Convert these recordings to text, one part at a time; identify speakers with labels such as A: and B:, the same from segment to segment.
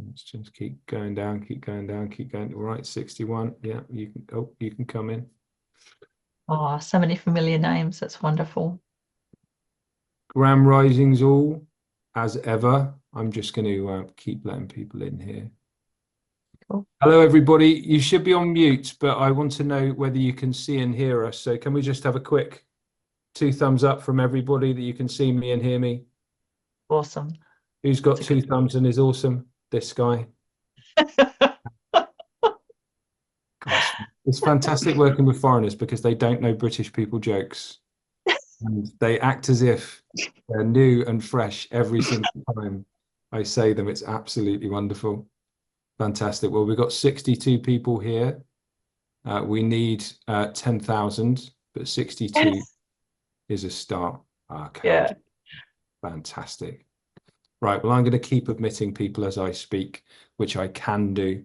A: let's just keep going down, keep going down, keep going. All right, 61. Yeah, you can. Oh, you can come in.
B: Oh, so many familiar names. That's wonderful.
A: Gram Risings all, as ever. I'm just going to keep letting people in here.
B: Cool.
A: Hello, everybody. You should be on mute, but I want to know whether you can see and hear us. So can we just have a quick 2 thumbs up from everybody that you can see me and hear me?
B: Awesome.
A: Who's got
B: It's a
A: 2
B: good.
A: thumbs and is awesome? This guy. Gosh, it's fantastic working with foreigners because they don't know British people jokes. And they act as if they're new and fresh every single time I say them. It's absolutely wonderful. Fantastic. Well, we've got 62 people here. We need 10,000, but 62 is a start. Okay,
B: Yeah.
A: fantastic. Right, well, I'm going to keep admitting people as I speak, which I can do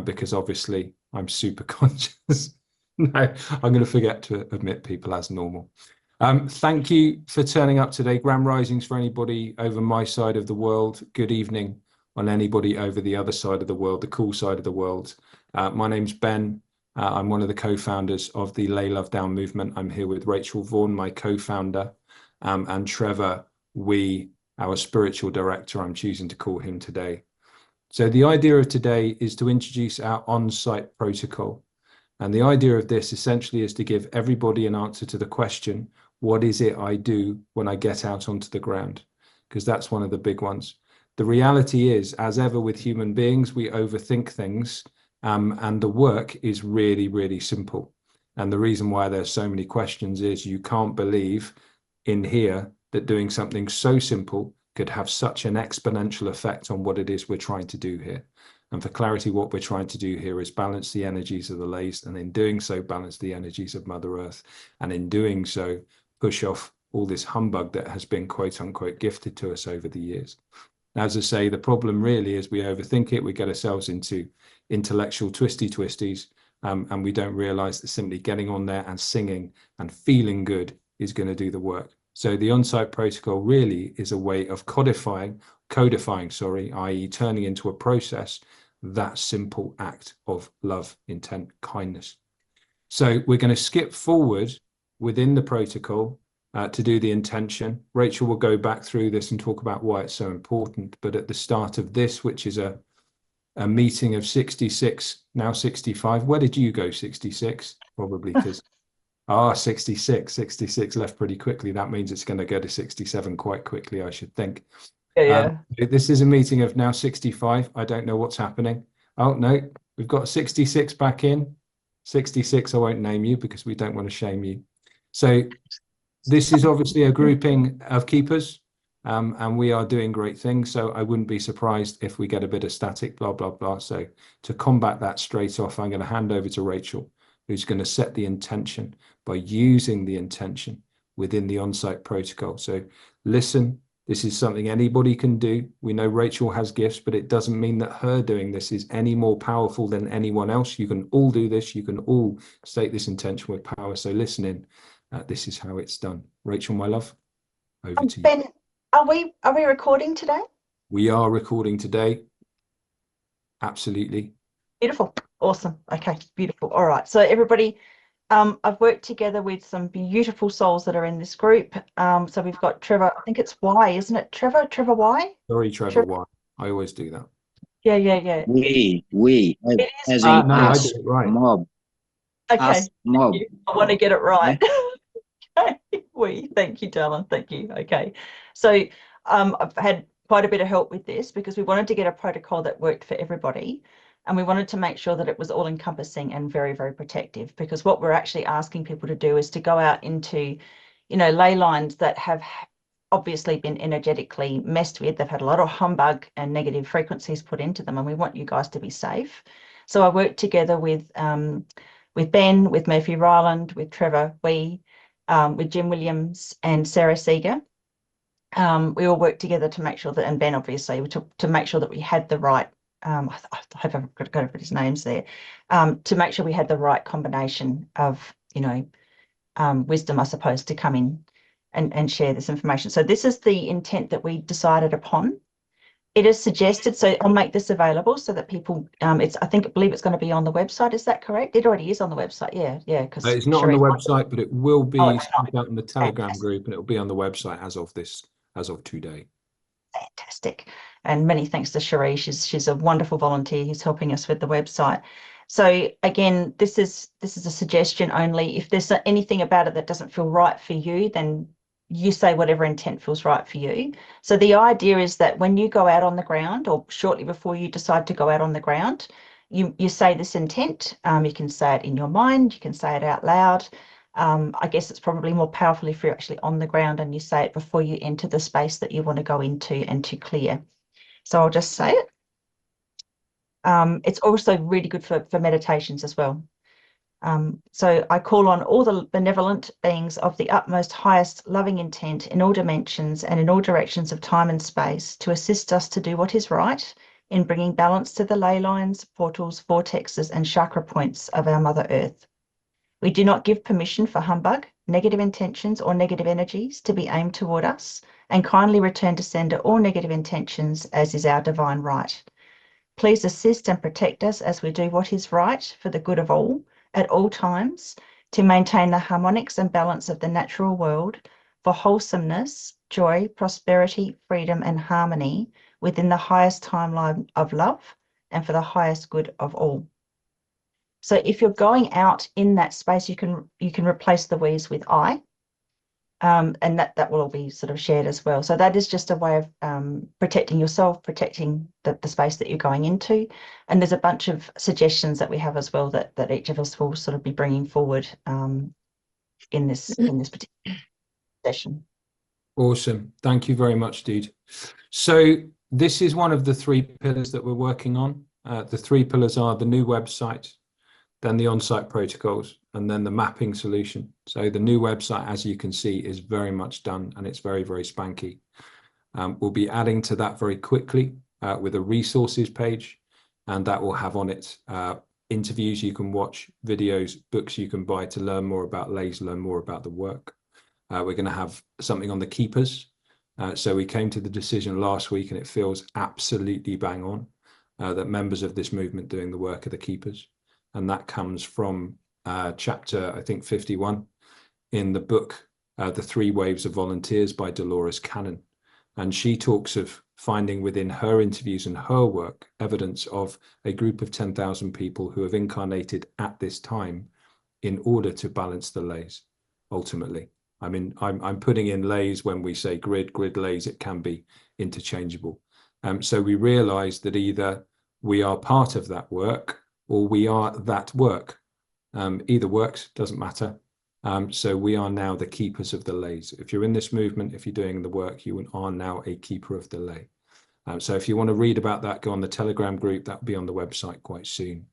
A: because obviously I'm super conscious. No, I'm going to forget to admit people as normal. Thank you for turning up today. Grand Risings for anybody over my side of the world. Good evening on anybody over the other side of the world, the cool side of the world. My name's Ben. I'm one of the co-founders of the Ley Love Down movement. I'm here with Rachel Vaughan, my co-founder, and Trevor Wie, our spiritual director. I'm choosing to call him today. So the idea of today is to introduce our on-site protocol. And the idea of this essentially is to give everybody an answer to the question, what is it I do when I get out onto the ground? Because that's one of the big ones. The reality is, as ever with human beings, we overthink things, and the work is really, really simple. And the reason why there's so many questions is you can't believe in here that doing something so simple could have such an exponential effect on what it is we're trying to do here. And for clarity, what we're trying to do here is balance the energies of the Leys, and in doing so, balance the energies of Mother Earth. And in doing so, push off all this humbug that has been quote unquote gifted to us over the years. As I say, the problem really is we overthink it, we get ourselves into intellectual twisties, and we don't realize that simply getting on there and singing and feeling good is going to do the work. So the on-site protocol really is a way of codifying, i.e. turning into a process that simple act of love, intent, kindness. So we're going to skip forward within the protocol to do the intention. Rachel will go back through this and talk about why it's so important. But at the start of this, which is a meeting of 66, now 65. Where did you go, 66? Probably because, 66 left pretty quickly. That means it's going to go to 67 quite quickly, I should think.
B: Yeah, yeah.
A: This is a meeting of now 65. I don't know what's happening. Oh, no, we've got 66 back in. 66, I won't name you because we don't want to shame you. So this is obviously a grouping of keepers, and we are doing great things. So I wouldn't be surprised if we get a bit of static, blah, blah, blah. So to combat that straight off, I'm going to hand over to Rachel, who's going to set the intention by using the intention within the on-site protocol. So listen, this is something anybody can do. We know Rachel has gifts, but it doesn't mean that her doing this is any more powerful than anyone else. You can all do this. You can all state this intention with power. So listen in. This is how it's done. Rachel, my love, over to you.
B: Ben, are we recording today?
A: We are recording today. Absolutely.
B: Beautiful. Awesome. Okay, beautiful. All right. So everybody, I've worked together with some beautiful souls that are in this group. So we've got Trevor, I think it's Y, isn't it? Trevor Wie?
A: Sorry, Trevor, why? I always do that.
B: Yeah, yeah, yeah.
C: We,
B: It is
C: as
B: right.
C: in
A: No, I
C: us,
A: did it right.
C: mob,
B: Okay.
C: us, mob.
B: I want to get it right. Okay. Thank you, darling. Thank you. Okay. So I've had quite a bit of help with this because we wanted to get a protocol that worked for everybody. And we wanted to make sure that it was all encompassing and very, very protective, because what we're actually asking people to do is to go out into, ley lines that have obviously been energetically messed with. They've had a lot of humbug and negative frequencies put into them, and we want you guys to be safe. So I worked together with Ben, with Murphy Ryland, with Trevor Wie, with Jim Williams and Sarah Seager. We all worked together to make sure that, and Ben obviously, to make sure that we had the right, I hope I've got over his names there, to make sure we had the right combination of, wisdom, I suppose, to come in and share this information. So this is the intent that we decided upon. It is suggested, so I'll make this available so that people, I believe it's going to be on the website. Is that correct? It already is on the website. Yeah, because
A: It's not on the website, but it will be
B: it's
A: sent out in the Telegram
B: Fantastic.
A: group, and it will be on the website as of today.
B: Fantastic. And many thanks to Cherie. She's a wonderful volunteer who's helping us with the website. So again, this is a suggestion only. If there's anything about it that doesn't feel right for you, then you say whatever intent feels right for you. So the idea is that when you go out on the ground, or shortly before you decide to go out on the ground, you say this intent. You can say it in your mind, you can say it out loud. I guess it's probably more powerful if you're actually on the ground and you say it before you enter the space that you want to go into and to clear. So I'll just say it. It's also really good for meditations as well. So I call on all the benevolent beings of the utmost highest loving intent in all dimensions and in all directions of time and space to assist us to do what is right in bringing balance to the ley lines, portals, vortexes and chakra points of our Mother Earth. We do not give permission for humbug, negative intentions or negative energies to be aimed toward us, and kindly return to sender all negative intentions as is our divine right. Please assist and protect us as we do what is right for the good of all, at all times, to maintain the harmonics and balance of the natural world for wholesomeness, joy, prosperity, freedom and harmony within the highest timeline of love and for the highest good of all. So if you're going out in that space, you can replace the we's with I, and that will all be sort of shared as well. So that is just a way of protecting yourself, protecting the space that you're going into. And there's a bunch of suggestions that we have as well that each of us will sort of be bringing forward in this particular session.
A: Awesome. Thank you very much, dude. So this is one of the 3 pillars that we're working on. The 3 pillars are the new website, then the on-site protocols, and then the mapping solution. So the new website, as you can see, is very much done and it's very, very spanky. We'll be adding to that very quickly with a resources page, and that will have on it interviews you can watch, videos, books you can buy to learn more about Leys, learn more about the work. We're going to have something on the keepers. So we came to the decision last week, and it feels absolutely bang on that members of this movement doing the work are the keepers. And that comes from chapter, I think, 51 in the book, The 3 Waves of Volunteers by Dolores Cannon. And she talks of finding within her interviews and her work evidence of a group of 10,000 people who have incarnated at this time in order to balance the Leys, ultimately. I mean, I'm putting in Leys when we say grid Leys, it can be interchangeable. So we realize that either we are part of that work or we are that work. Either works, doesn't matter. So we are now the keepers of the Leys. If you're in this movement, if you're doing the work, you are now a keeper of the Ley. So if you want to read about that, go on the Telegram group. That'll be on the website quite soon.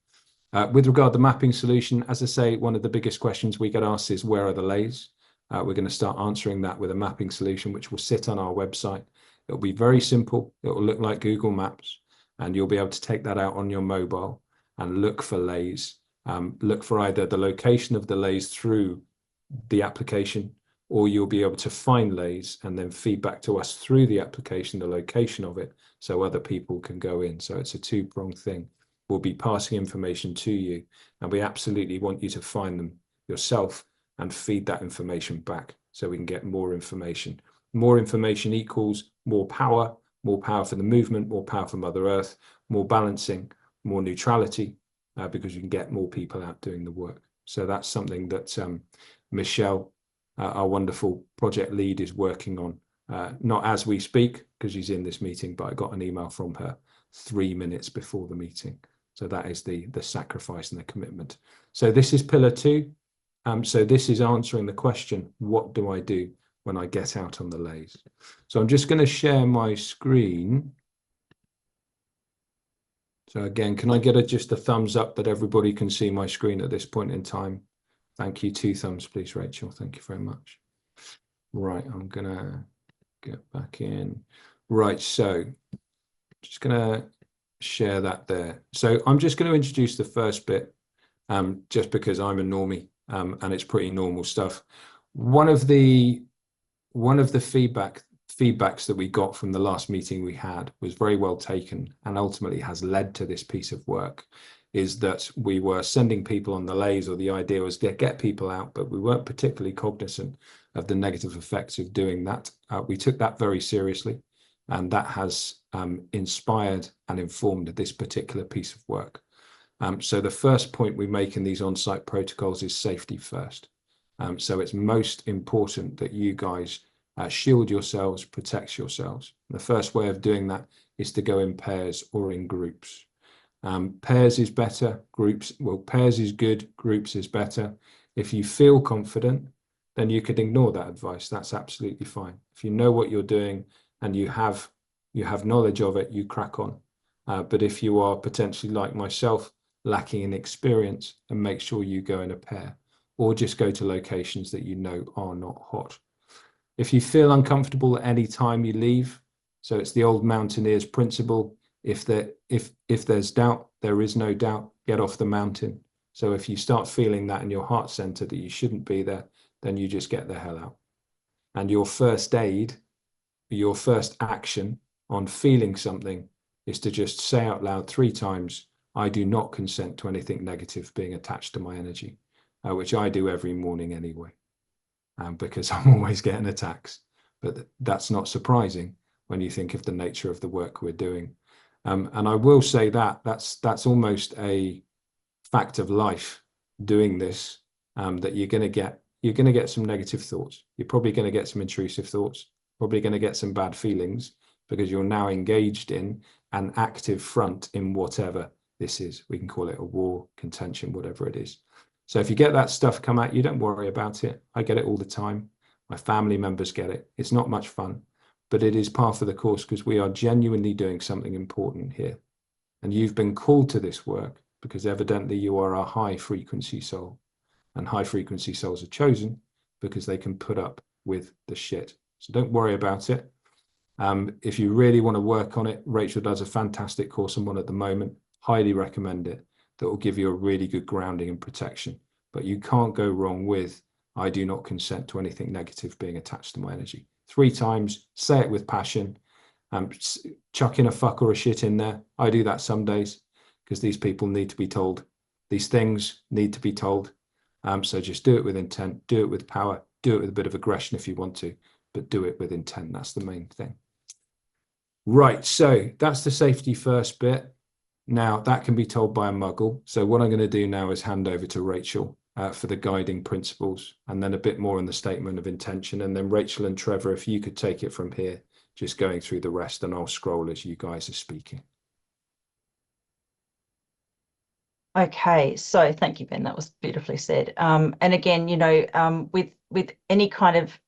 A: With regard to the mapping solution, as I say, one of the biggest questions we get asked is, where are the Leys? We're going to start answering that with a mapping solution, which will sit on our website. It'll be very simple. It will look like Google Maps, and you'll be able to take that out on your mobile and look for Leys. Look for either the location of the Leys through the application, or you'll be able to find Leys and then feed back to us through the application, the location of it, so other people can go in. So it's a 2-pronged thing. We'll be passing information to you, and we absolutely want you to find them yourself and feed that information back so we can get more information. More information equals more power for the movement, more power for Mother Earth, more balancing, more neutrality, because you can get more people out doing the work. So that's something that Michelle, our wonderful project lead, is working on, not as we speak, because she's in this meeting, but I got an email from her 3 minutes before the meeting. So that is the sacrifice and the commitment. So this is pillar 2. So this is answering the question, what do I do when I get out on the Leys? So I'm just going to share my screen. So again, can I get just a thumbs up that everybody can see my screen at this point in time? Thank you. 2 thumbs, please, Rachel. Thank you very much. Right, I'm going to get back in. Right, so just going to share that there. So I'm just going to introduce the first bit, just because I'm a normie, and it's pretty normal stuff. One of the feedback feedbacks that we got from the last meeting we had was very well taken, and ultimately has led to this piece of work, is that we were sending people on the leys, or the idea was get people out, but we weren't particularly cognizant of the negative effects of doing that. We took that very seriously, and that has inspired and informed this particular piece of work. So the first point we make in these on-site protocols is safety first. So it's most important that you guys shield yourselves, protect yourselves. The first way of doing that is to go in pairs or in groups. Pairs is better, pairs is good, groups is better. If you feel confident, then you could ignore that advice. That's absolutely fine. If you know what you're doing and you have knowledge of it, you crack on. But if you are potentially like myself, lacking in experience, and make sure you go in a pair, or just go to locations that you know are not hot. If you feel uncomfortable at any time you leave, so it's the old mountaineers principle, if there's doubt, there is no doubt, get off the mountain. So if you start feeling that in your heart center that you shouldn't be there, then you just get the hell out. And your first aid, your first action on feeling something is to just say out loud 3 times, I do not consent to anything negative being attached to my energy, which I do every morning anyway, because I'm always getting attacks. But that's not surprising when you think of the nature of the work we're doing. And I will say that that's almost a fact of life doing this, that you're going to get some negative thoughts. You're probably going to get some intrusive thoughts, probably going to get some bad feelings, because you're now engaged in an active front in whatever this is. We can call it a war, contention, whatever it is. So if you get that stuff come at you, don't worry about it. I get it all the time. My family members get it. It's not much fun, but it is part of the course, because we are genuinely doing something important here. And you've been called to this work because evidently you are a high frequency soul, and high frequency souls are chosen because they can put up with the shit. So don't worry about it. If you really want to work on it, Rachel does a fantastic course on one at the moment. Highly recommend it. That will give you a really good grounding and protection. But you can't go wrong with, I do not consent to anything negative being attached to my energy. 3 times, say it with passion. Chuck in a fuck or a shit in there. I do that some days because these people need to be told. These things need to be told. So just do it with intent, do it with power, do it with a bit of aggression if you want to, but do it with intent. That's the main thing. Right, so that's the safety first bit. Now that can be told by a muggle. So what I'm going to do now is hand over to Rachel for the guiding principles, and then a bit more on the statement of intention. And then Rachel and Trevor, if you could take it from here, just going through the rest, and I'll scroll as you guys are speaking.
B: Okay, so thank you, Ben. That was beautifully said. And again, you know, with any kind of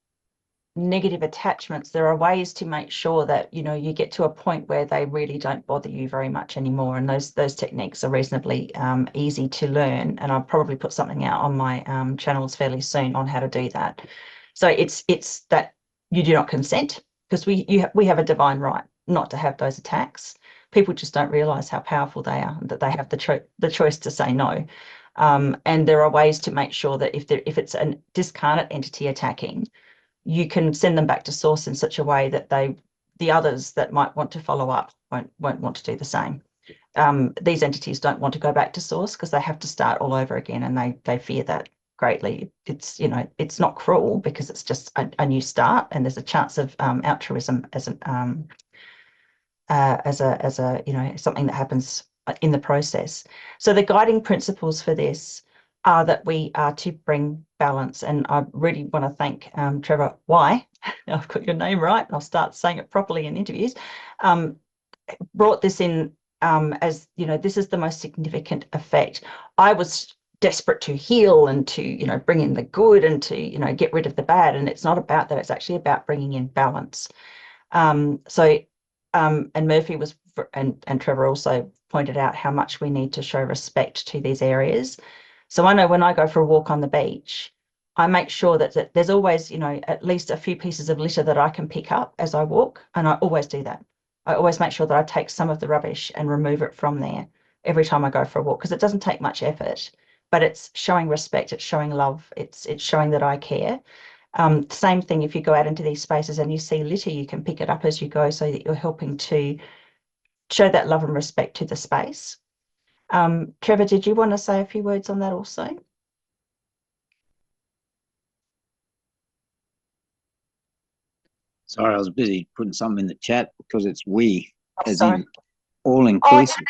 B: negative attachments, there are ways to make sure that, you know, you get to a point where they really don't bother you very much anymore. And those techniques are reasonably easy to learn. And I'll probably put something out on my channels fairly soon on how to do that. So it's that you do not consent, because we have a divine right not to have those attacks. People just don't realize how powerful they are, that they have the choice to say no. And there are ways to make sure that if it's a discarnate entity attacking, you can send them back to source in such a way that the others that might want to follow up won't want to do the same. These entities don't want to go back to source because they have to start all over again, and they fear that greatly. It's, you know, it's not cruel because it's just a new start, and there's a chance of altruism as a you know, something that happens in the process. So the guiding principles for this are that we are to bring balance. And I really want to thank Trevor Wie, I've got your name right, and I'll start saying it properly in interviews, brought this in as, you know, this is the most significant effect. I was desperate to heal and to, you know, bring in the good and to, you know, get rid of the bad. And it's not about that. It's actually about bringing in balance. And Murphy was, and Trevor also pointed out how much we need to show respect to these areas. So I know when I go for a walk on the beach, I make sure that there's always, you know, at least a few pieces of litter that I can pick up as I walk. And I always do that. I always make sure that I take some of the rubbish and remove it from there every time I go for a walk, because it doesn't take much effort, but it's showing respect, it's showing love, it's showing that I care. Same thing if you go out into these spaces and you see litter, you can pick it up as you go so that you're helping to show that love and respect to the space. Trevor, did you want to say a few words on that also?
C: Sorry, I was busy putting something in the chat because it's we,
B: I'm
C: as
B: sorry.
C: in all inclusive.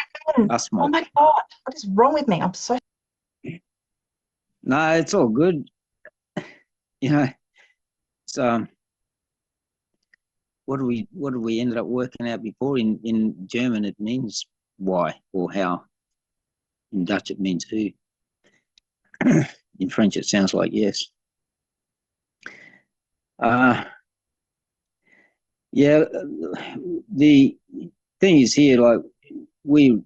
C: Us
B: Oh
C: mob.
B: my God, what is wrong with me? I'm so.
C: No, it's all good. You know, so what do we ended up working out before? In German it means why or how. In Dutch it means who. In French it sounds like yes. Yeah, the thing is here, like we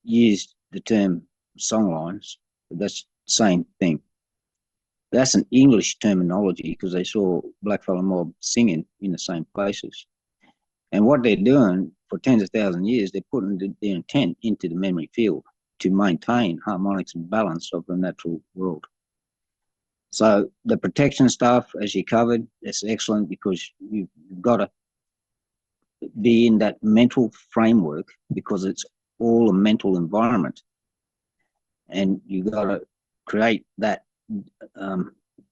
C: used the term songlines, but that's the same thing. That's an English terminology because they saw blackfellow mob singing in the same places. And what they're doing for tens of thousands of years, they're putting their intent into the memory field to maintain harmonics and balance of the natural world. So the protection stuff, as you covered, that's excellent because you've got to be in that mental framework because it's all a mental environment. And you've got to create that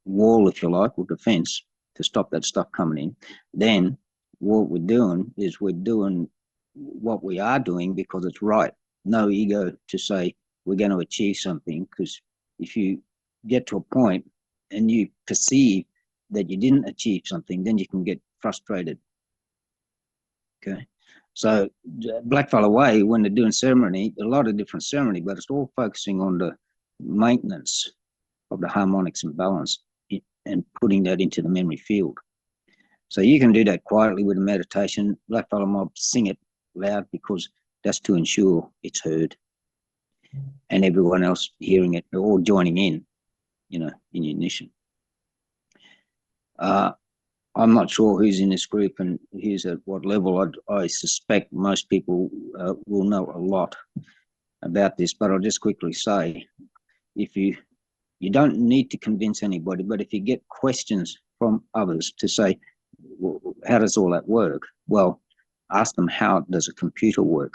C: wall, if you like, or defense to stop that stuff coming in. Then what we're doing is we're doing what we are doing because it's right. No ego to say we're going to achieve something, because if you get to a point and you perceive that you didn't achieve something, then you can get frustrated. Okay. So Blackfellow Way, when they're doing ceremony, a lot of different ceremony, but it's all focusing on the maintenance of the harmonics and balance and putting that into the memory field. So you can do that quietly with a meditation. Blackfellow mob sing it loud because that's to ensure it's heard and everyone else hearing it or joining in, you know, in unison. I'm not sure who's in this group and who's at what level. I suspect most people will know a lot about this, but I'll just quickly say, if you don't need to convince anybody, but if you get questions from others to say, well, how does all that work? Well, ask them, how does a computer work?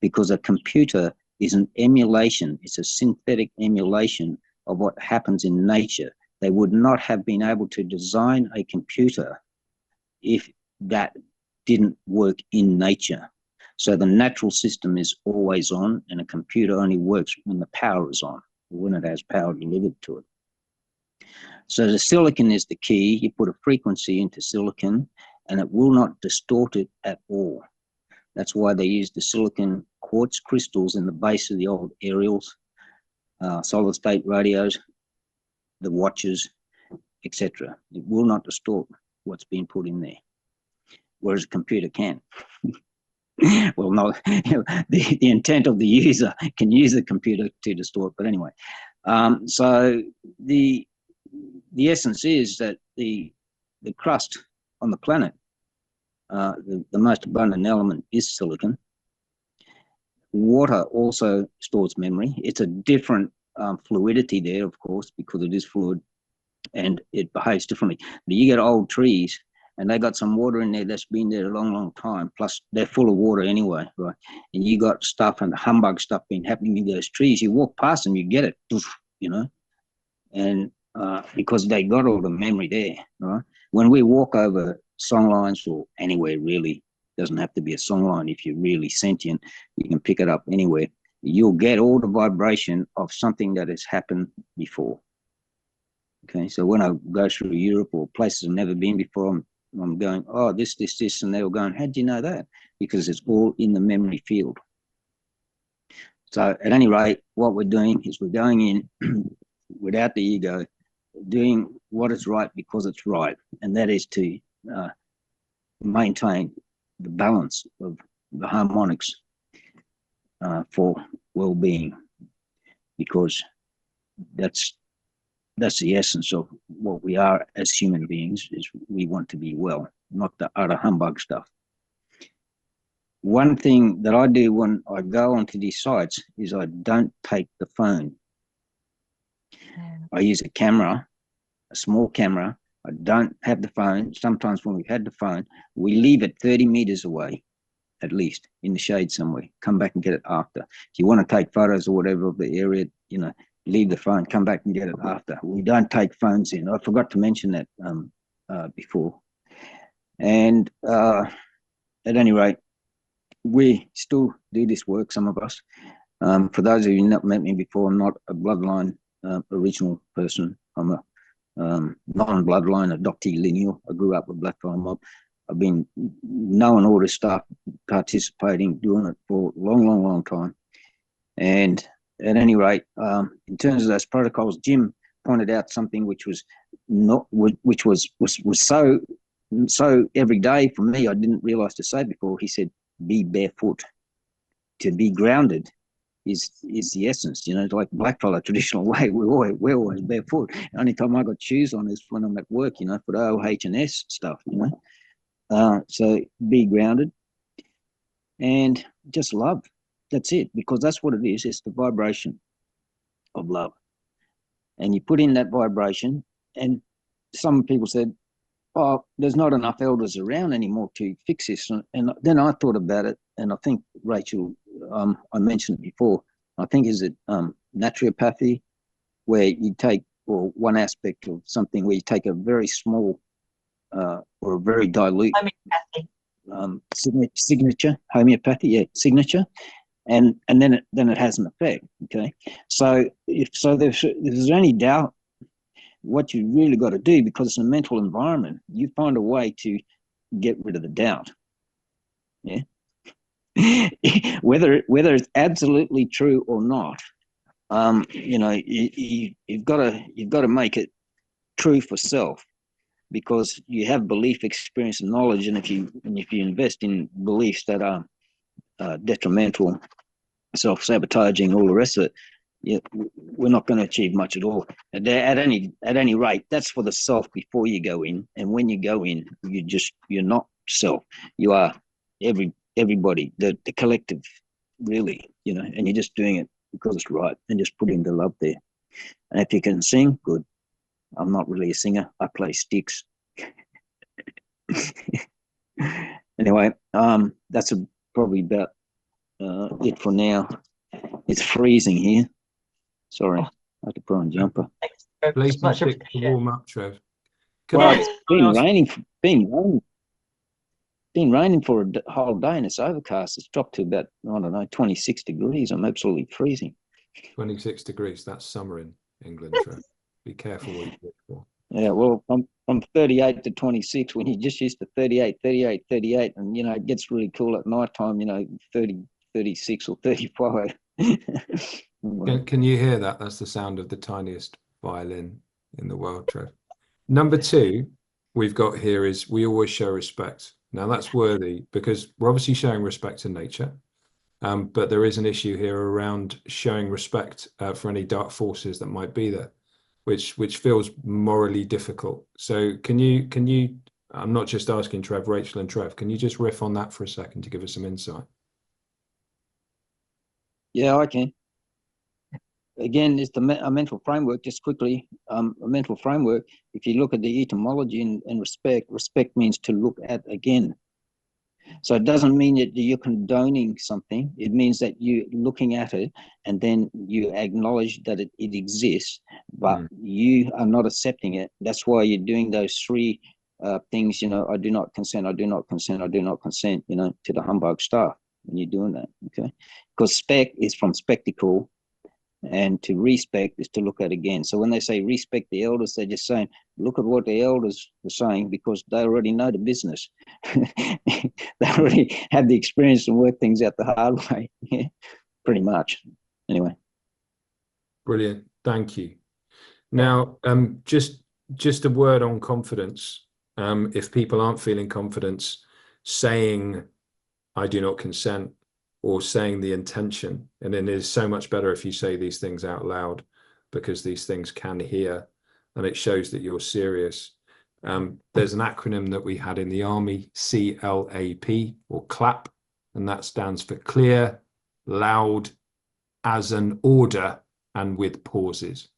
C: Because a computer is an emulation. It's a synthetic emulation of what happens in nature. They would not have been able to design a computer if that didn't work in nature. So the natural system is always on, and a computer only works when the power is on, when it has power delivered to it. So the silicon is the key. You put a frequency into silicon and it will not distort it at all. That's why they use the silicon quartz crystals in the base of the old aerials, solid state radios, the watches, etc. It will not distort what's been put in there, whereas a computer can. Well, no, the intent of the user can use the computer to distort, but anyway. So the essence is that the crust on the planet, the most abundant element is silicon. Water also stores memory. It's a different fluidity there, of course, because it is fluid and it behaves differently. But you get old trees and they got some water in there that's been there a long, long time. Plus they're full of water anyway, right? And you got stuff and humbug stuff been happening in those trees. You walk past them, you get it, you know, and because they got all the memory there, right? When we walk over song lines or anywhere, really, doesn't have to be a song line. If you're really sentient, you can pick it up anywhere. You'll get all the vibration of something that has happened before. Okay, so when I go through Europe or places I've never been before, I'm going, oh, this, and they're going, how do you know that? Because it's all in the memory field. So at any rate, what we're doing is we're going in without the ego, doing what is right because it's right, and that is to maintain the balance of the harmonics for well-being, because that's the essence of what we are as human beings, is we want to be well, not the utter humbug stuff. One thing that I do when I go onto these sites is I don't take the phone. I use a camera, a small camera, I don't have the phone. Sometimes when we've had the phone, we leave it 30 meters away, at least in the shade somewhere. Come back and get it after. If you want to take photos or whatever of the area, you know, leave the phone, come back and get it after. We don't take phones in. I forgot to mention that before. And at any rate, we still do this work, some of us. For those of you who not met me before, I'm not a bloodline original person. I'm a non-bloodline adoptee lineal. I grew up with Blackfly Mob. I've been knowing all this stuff, participating, doing it for a long, long, long time. And at any rate, in terms of those protocols, Jim pointed out something which was so every day for me. I didn't realize to say before. He said, "Be barefoot." To be grounded is the essence, you know, like blackfellow traditional way. We're always barefoot. The only time I got shoes on is when I'm at work, you know, for the OH&S stuff, you know. So be grounded and just love. That's it, because that's what it is. It's the vibration of love. And you put in that vibration, and some people said, "Oh, there's not enough elders around anymore to fix this." And then I thought about it, and I think, Rachel, I mentioned it before, I think is it naturopathy, where you take, or one aspect of something where you take a very small or a very dilute signature, homeopathy, yeah, signature, and then it has an effect. Okay, so if there's any doubt, what you really got to do, because it's a mental environment, you find a way to get rid of the doubt. Yeah. whether it's absolutely true or not, you know, you've got to make it true for self, because you have belief, experience, and knowledge, and if you invest in beliefs that are detrimental, self-sabotaging, all the rest of it, yeah, we're not going to achieve much at all. At any rate, that's for the self before you go in. And when you go in, you're not self. You are everybody, the collective, really, you know. And you're just doing it because it's right, and just putting the love there. And if you can sing, good. I'm not really a singer. I play sticks. Anyway, that's probably about it for now. It's freezing here. Sorry, I had to put on a jumper.
A: Please much to warm up, Trev.
C: Well, it's been raining for a whole day, and it's overcast. It's dropped to about, I don't know, 26 degrees. I'm absolutely freezing.
A: 26 degrees. That's summer in England, Trev. Be careful what you look for.
C: Yeah, well, from 38 to 26, when you're just used to 38, and, you know, it gets really cool at night time, you know, 30, 36 or 35.
A: Can you hear that? That's the sound of the tiniest violin in the world, Trev. Number 2 we've got here is we always show respect. Now that's worthy, because we're obviously showing respect to nature, but there is an issue here around showing respect for any dark forces that might be there, which feels morally difficult. So can you I'm not just asking Trev, Rachel and Trev, can you just riff on that for a second to give us some insight?
C: Yeah, I can. Again, it's a mental framework, just quickly, a mental framework. If you look at the etymology and respect means to look at again. So it doesn't mean that you're condoning something. It means that you're looking at it, and then you acknowledge that it exists, but you are not accepting it. That's why you're doing those 3 things, you know, I do not consent, I do not consent, I do not consent, you know, to the humbug stuff when you're doing that, okay? Because spec is from spectacle, and to respect is to look at again. So when they say respect the elders, they're just saying, look at what the elders were saying, because they already know the business. They already have the experience and work things out the hard way. Yeah, pretty much. Anyway.
A: Brilliant. Thank you. Now, just a word on confidence. If people aren't feeling confidence, saying, I do not consent, or saying the intention, and it is so much better if you say these things out loud, because these things can hear, and it shows that you're serious. There's an acronym that we had in the army, CLAP, or CLAP, and that stands for clear, loud, as an order, and with pauses.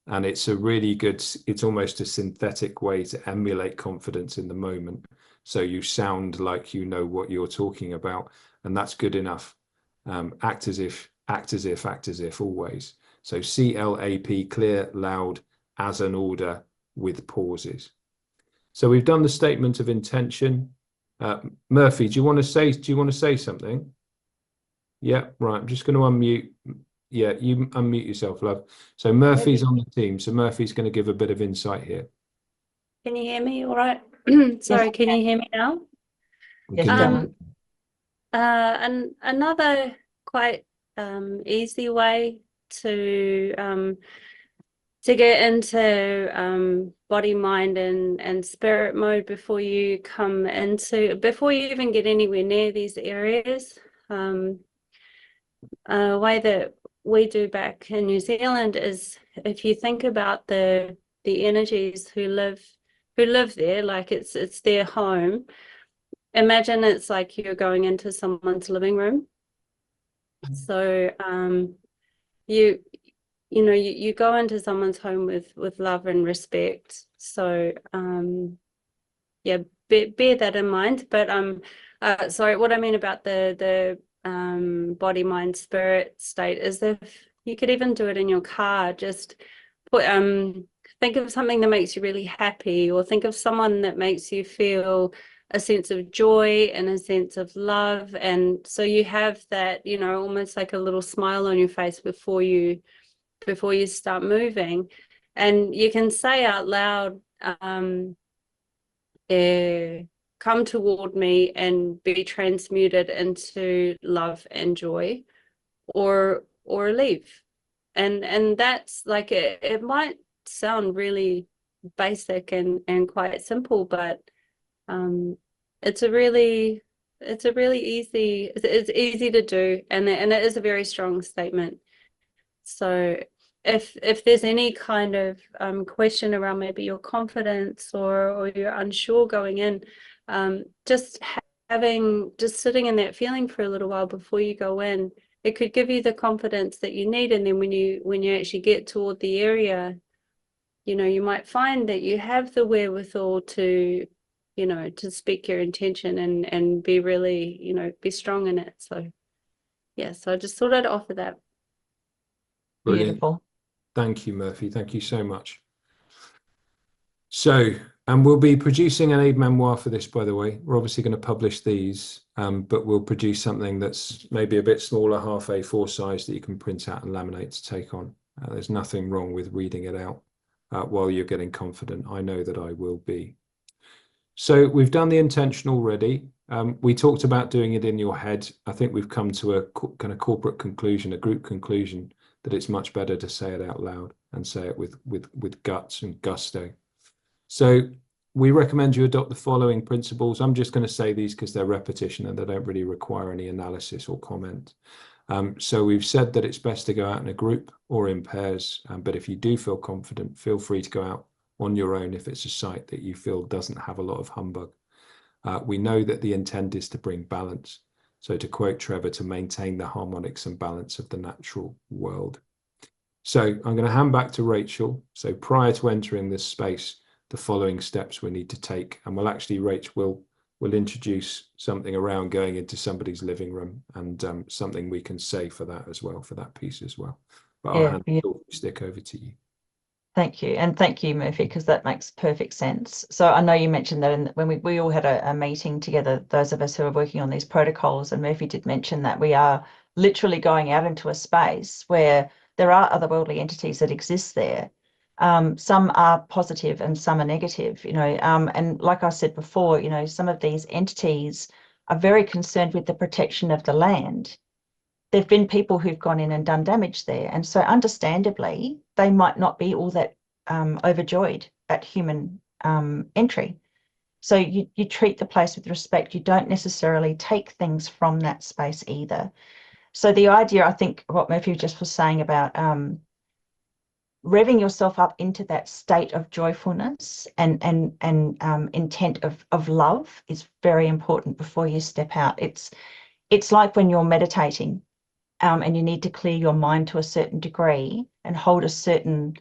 A: And it's a really good, it's almost a synthetic way to emulate confidence in the moment. So you sound like you know what you're talking about, and that's good enough. Act as if, act as if, act as if always. So CLAP, clear, loud, as an order with pauses. So we've done the statement of intention. Murphy, do you want to say something? Yeah, right. I'm just going to unmute. Yeah, you unmute yourself, love. So Murphy's on the team. So Murphy's going to give a bit of insight here.
D: Can you hear me all right? Sorry, can you hear me now?
B: Yes, Dylan.
D: And another quite easy way to get into body, mind, and spirit mode before you even get anywhere near these areas. A way that we do back in New Zealand is, if you think about the energies who live there, like it's their home. Imagine it's like you're going into someone's living room. So you go into someone's home with love and respect. So yeah, bear that in mind. But sorry, what I mean about the body, mind, spirit state is, if you could even do it in your car, just put think of something that makes you really happy, or think of someone that makes you feel a sense of joy and a sense of love, and so you have that, almost like a little smile on your face before you start moving. And you can say out loud, come toward me and be transmuted into love and joy, or leave. And that's like, it might sound really basic and quite simple, but it's easy to do, and it is a very strong statement. So if there's any kind of question around maybe your confidence, or you're unsure going in, just sitting in that feeling for a little while before you go in, it could give you the confidence that you need. And then when you actually get toward the area, you might find that you have the wherewithal to speak your intention and be really, be strong in it. So yeah, so I just thought I'd offer that.
A: Brilliant.
B: Beautiful.
A: Thank you, Murphy. Thank you so much. So, and we'll be producing an aid memoir for this, by the way. We're obviously going to publish these, but we'll produce something that's maybe a bit smaller, half A4 size, that you can print out and laminate to take on. There's nothing wrong with reading it out while you're getting confident. I know that I will be. So we've done the intention already. We talked about doing it in your head. I think we've come to a kind of corporate conclusion, a group conclusion, that it's much better to say it out loud and say it with guts and gusto. So we recommend you adopt the following principles. I'm just going to say these because they're repetition and they don't really require any analysis or comment. So we've said that it's best to go out in a group or in pairs, but if you do feel confident, feel free to go out on your own if it's a site that you feel doesn't have a lot of humbug. We know that the intent is to bring balance. So to quote Trevor, to maintain the harmonics and balance of the natural world. So I'm going to hand back to Rachel. So prior to entering this space, the following steps we need to take, and Rach will introduce something around going into somebody's living room, and something we can say for that as well, for that piece as well. But I'll hand the stick over to you.
B: Thank you. And thank you, Murphy, because that makes perfect sense. So I know you mentioned that when we all had a meeting together, those of us who are working on these protocols, and Murphy did mention that we are literally going out into a space where there are otherworldly entities that exist there. Some are positive and some are negative, and like I said before, some of these entities are very concerned with the protection of the land. There've been people who've gone in and done damage there. And so understandably, they might not be all that overjoyed at human entry. So you treat the place with respect. You don't necessarily take things from that space either. So the idea, I think, what Murphy just was saying about revving yourself up into that state of joyfulness and intent of love is very important before you step out. It's like when you're meditating, and you need to clear your mind to a certain degree and hold a certain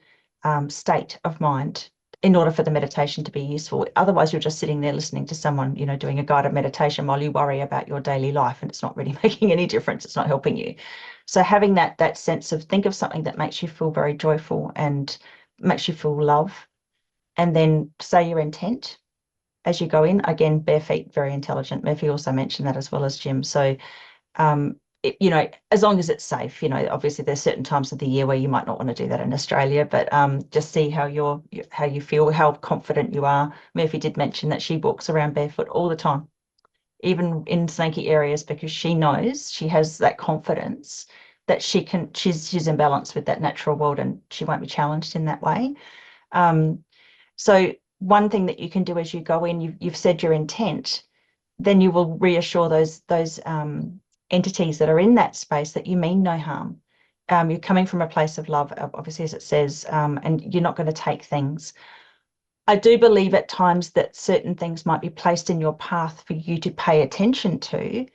B: state of mind in order for the meditation to be useful. Otherwise, you're just sitting there listening to someone, you know, doing a guided meditation while you worry about your daily life, and it's not really making any difference. It's not helping you. So having that sense of, think of something that makes you feel very joyful and makes you feel love, and then say your intent as you go in. Again, bare feet, very intelligent. Murphy also mentioned that as well as Jim. So you know, as long as it's safe, you know, obviously there's certain times of the year where you might not want to do that in Australia, but just see how you feel, how confident you are. Murphy did mention that she walks around barefoot all the time, even in snaky areas, because she knows, she has that confidence that she's in balance with that natural world, and she won't be challenged in that way. So one thing that you can do as you go in, you've said your intent, then you will reassure those entities that are in that space that you mean no harm. You're coming from a place of love, obviously, as it says, and you're not going to take things. I do believe at times that certain things might be placed in your path for you to pay attention to,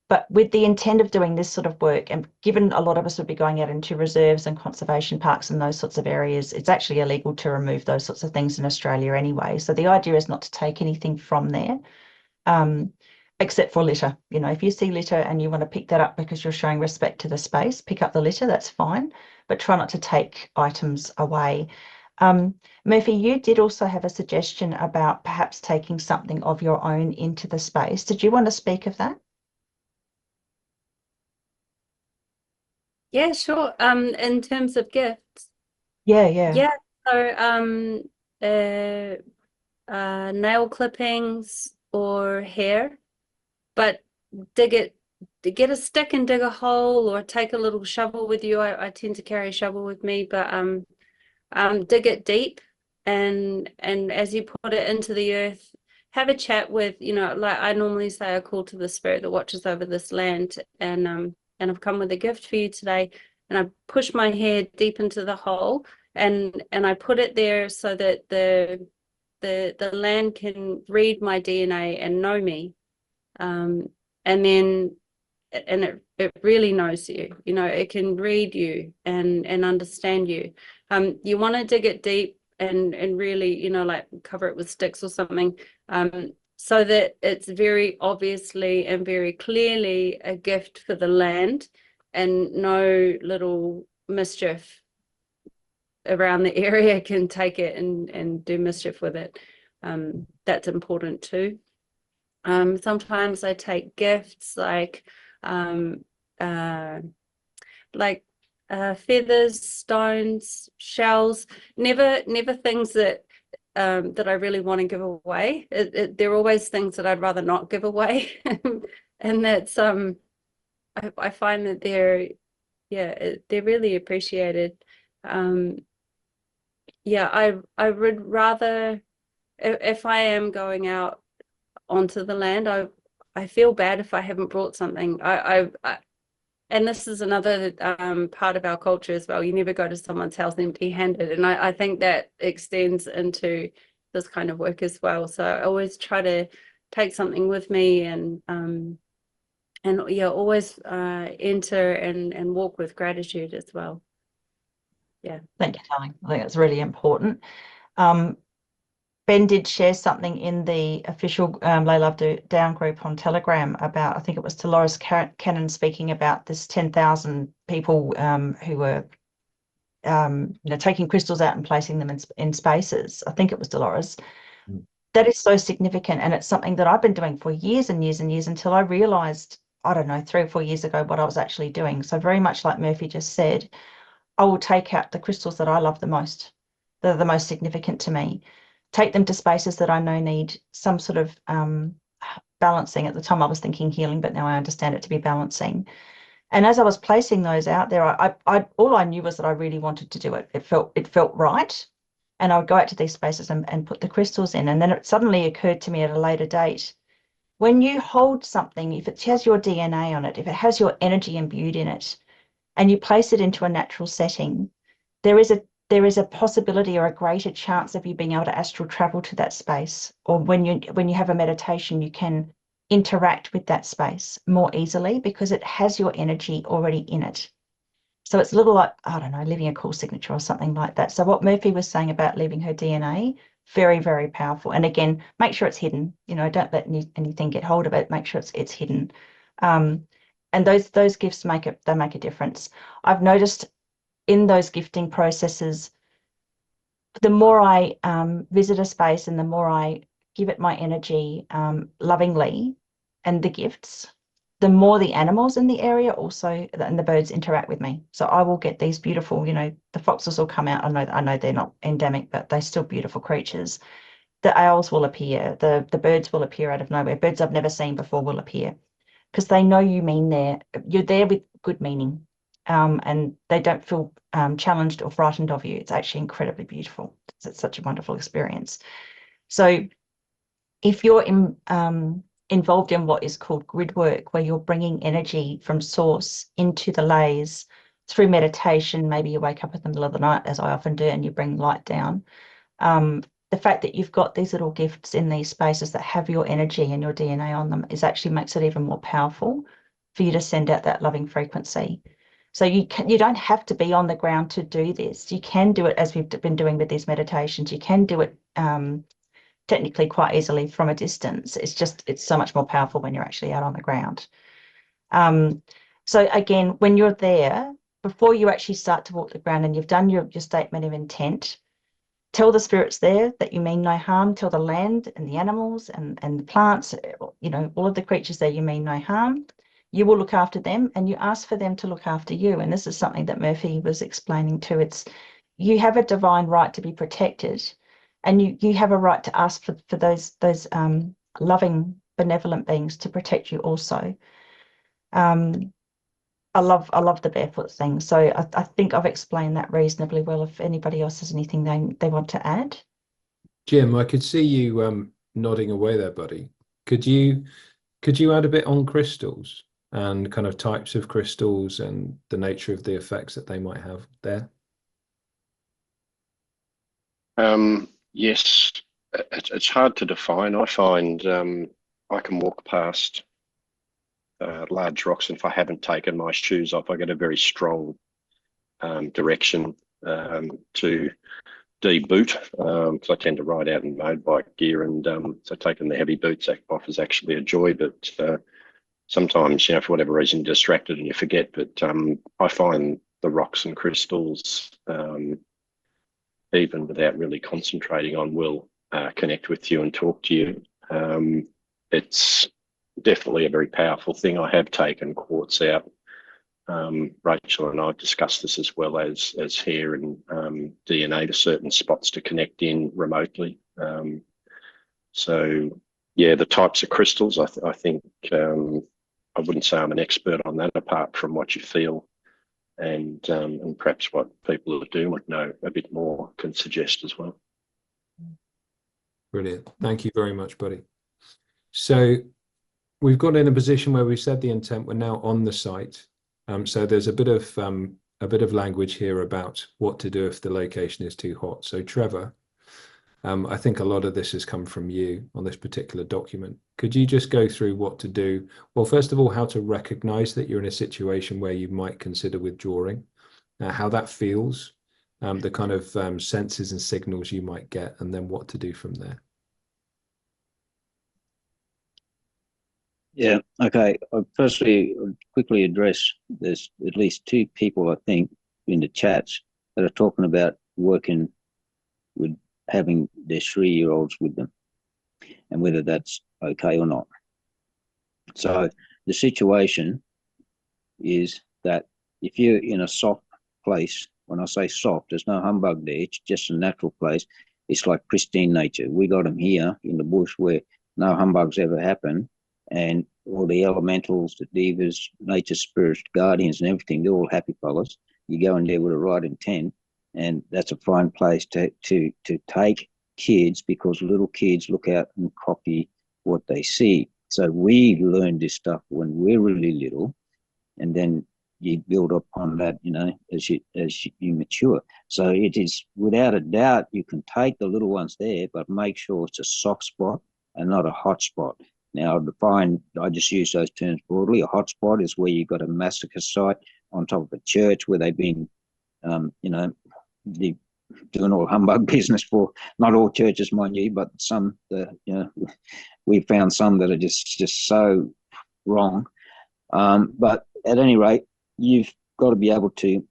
B: but with the intent of doing this sort of work, and given a lot of us would be going out into reserves and conservation parks and those sorts of areas, it's actually illegal to remove those sorts of things in Australia anyway. So the idea is not to take anything from there. Except for litter. You know, if you see litter and you want to pick that up because you're showing respect to the space, pick up the litter, that's fine, but try not to take items away. Murphy, you did also have a suggestion about perhaps taking something of your own into the space. Did you want to speak of that?
D: Yeah, sure. In terms of gifts.
B: Yeah.
D: So nail clippings or hair, but get a stick and dig a hole, or take a little shovel with you. I tend to carry a shovel with me, but dig it deep, and as you put it into the earth, have a chat with, you know, like I normally say, I call to the spirit that watches over this land, and I've come with a gift for you today, and I push my hair deep into the hole, and I put it there so that the land can read my DNA and know me, and it really knows you. You know, it can read you and understand you. You want to dig it deep and really, you know, like cover it with sticks or something, so that it's very obviously and very clearly a gift for the land, and no little mischief around the area can take it and do mischief with it. That's important too. Sometimes I take gifts like feathers, stones, shells, never things that I really want to give away. They're always things that I'd rather not give away. And that's I find that they're really appreciated. I would rather, if I am going out onto the land, I feel bad if I haven't brought something. And this is another part of our culture as well. You never go to someone's house empty-handed, and I think that extends into this kind of work as well. So I always try to take something with me, and always enter and walk with gratitude as well. Yeah.
B: Thank you, darling. I think that's really important. Ben did share something in the official Ley Love Down group on Telegram about, I think it was Dolores Cannon speaking about this 10,000 people who were taking crystals out and placing them in spaces. I think it was Dolores. That is so significant, and it's something that I've been doing for years and years and years, until I realized, I don't know, 3 or 4 years ago, what I was actually doing. So very much like Murphy just said, I will take out the crystals that I love the most, that are the most significant to me, take them to spaces that I know need some sort of balancing. At the time I was thinking healing, but now I understand it to be balancing. And as I was placing those out there, all I knew was that I really wanted to do it. It felt right. And I would go out to these spaces and put the crystals in. And then it suddenly occurred to me at a later date, when you hold something, if it has your DNA on it, if it has your energy imbued in it, and you place it into a natural setting, there is a possibility or a greater chance of you being able to astral travel to that space. Or when you have a meditation, you can interact with that space more easily because it has your energy already in it. So it's a little like, I don't know, leaving a cool signature or something like that. So what Murphy was saying about leaving her DNA, very, very powerful. And again, make sure it's hidden. You know, don't let anything get hold of it. Make sure it's hidden. And those gifts make a difference. I've noticed in those gifting processes, the more I visit a space and the more I give it my energy lovingly and the gifts, the more the animals in the area also and the birds interact with me. So I will get these beautiful, you know, the foxes will come out. I know they're not endemic, but they're still beautiful creatures. The owls will appear, the birds will appear out of nowhere. Birds I've never seen before will appear because they know you're there with good meaning. And they don't feel challenged or frightened of you. It's actually incredibly beautiful. It's such a wonderful experience. So if you're involved in what is called grid work, where you're bringing energy from source into the lays through meditation, maybe you wake up in the middle of the night, as I often do, and you bring light down. The fact that you've got these little gifts in these spaces that have your energy and your DNA on them actually makes it even more powerful for you to send out that loving frequency. So you don't have to be on the ground to do this. You can do it as we've been doing with these meditations. You can do it technically quite easily from a distance. It's so much more powerful when you're actually out on the ground. So again, when you're there, before you actually start to walk the ground and you've done your statement of intent, tell the spirits there that you mean no harm. Tell the land and the animals and the plants, you know, all of the creatures there, you mean no harm. You will look after them and you ask for them to look after you. And this is something that Murphy was explaining too. You have a divine right to be protected, and you have a right to ask for those loving, benevolent beings to protect you also. I love the barefoot thing. So I think I've explained that reasonably well. If anybody else has anything they want to add.
A: Jim, I could see you nodding away there, buddy. Could you add a bit on crystals and kind of types of crystals and the nature of the effects that they might have there?
E: Yes, it's hard to define. I find I can walk past large rocks, and if I haven't taken my shoes off, I get a very strong direction to de-boot, because I tend to ride out in mountain bike gear, and so taking the heavy boots off is actually a joy. But sometimes, you know, for whatever reason, you're distracted and you forget. But I find the rocks and crystals, even without really concentrating on, will connect with you and talk to you. It's definitely a very powerful thing. I have taken quartz out. Rachel and I have discussed this, as well as hair and DNA to certain spots to connect in remotely. So yeah, the types of crystals, I think I wouldn't say I'm an expert on that, apart from what you feel and perhaps what people who do would know a bit more can suggest as well.
A: Brilliant. Thank you very much, buddy. So we've got in a position where we've said the intent. We're now on the site. So there's a bit of language here about what to do if the location is too hot. So Trevor, I think a lot of this has come from you on this particular document. Could you just go through what to do? Well, first of all, how to recognize that you're in a situation where you might consider withdrawing, how that feels, the kind of senses and signals you might get, and then what to do from there.
C: Yeah, okay. Firstly, I'll quickly address, there's at least two people, I think, in the chats that are talking about working with having their 3-year-olds with them and whether that's okay or not. So the situation is that if you're in a soft place, when I say soft, there's no humbug there, it's just a natural place. It's like pristine nature. We got them here in the bush where no humbugs ever happen, and all the elementals, the divas, nature spirits, guardians and everything, they're all happy fellas. You go in there with a right intent, and that's a fine place to take kids, because little kids look out and copy what they see. So we learn this stuff when we're really little, and then you build upon that, you know, as you mature. So it is, without a doubt, you can take the little ones there, but make sure it's a soft spot and not a hot spot. Now, I just use those terms broadly. A hot spot is where you've got a massacre site on top of a church where they've been, doing all humbug business for, not all churches, mind you, but some, we found some that are just so wrong. But at any rate, you've got to be able to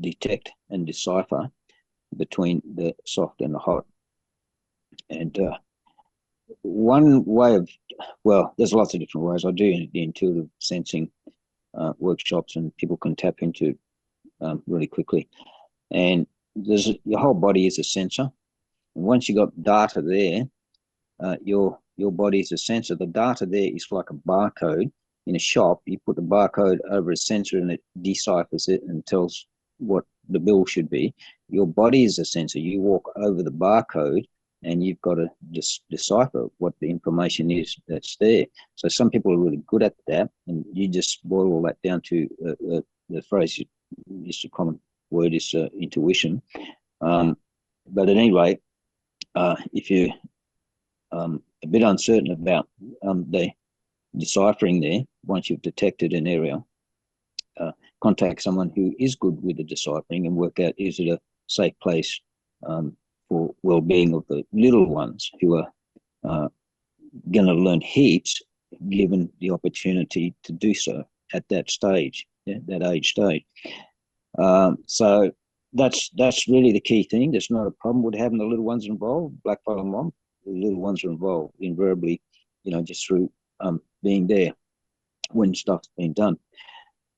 C: detect and decipher between the soft and the hot. And one way of, well, there's lots of different ways. I do the intuitive sensing workshops, and people can tap into really quickly. And your whole body is a sensor. And once you got data there, your body is a sensor. The data there is like a barcode. In a shop, you put the barcode over a sensor and it deciphers it and tells what the bill should be. Your body is a sensor. You walk over the barcode and you've got to just decipher what the information is that's there. So some people are really good at that, and you just boil all that down to the phrase, just a common word is intuition. But at any rate, if you're a bit uncertain about the deciphering there, once you've detected an area, contact someone who is good with the deciphering and work out, is it a safe place for well-being of the little ones who are going to learn heaps given the opportunity to do so at that stage, that age stage. So that's really the key thing. There's not a problem with having the little ones involved. Blackfellow mom, the little ones are involved invariably, just through being there when stuff's being done.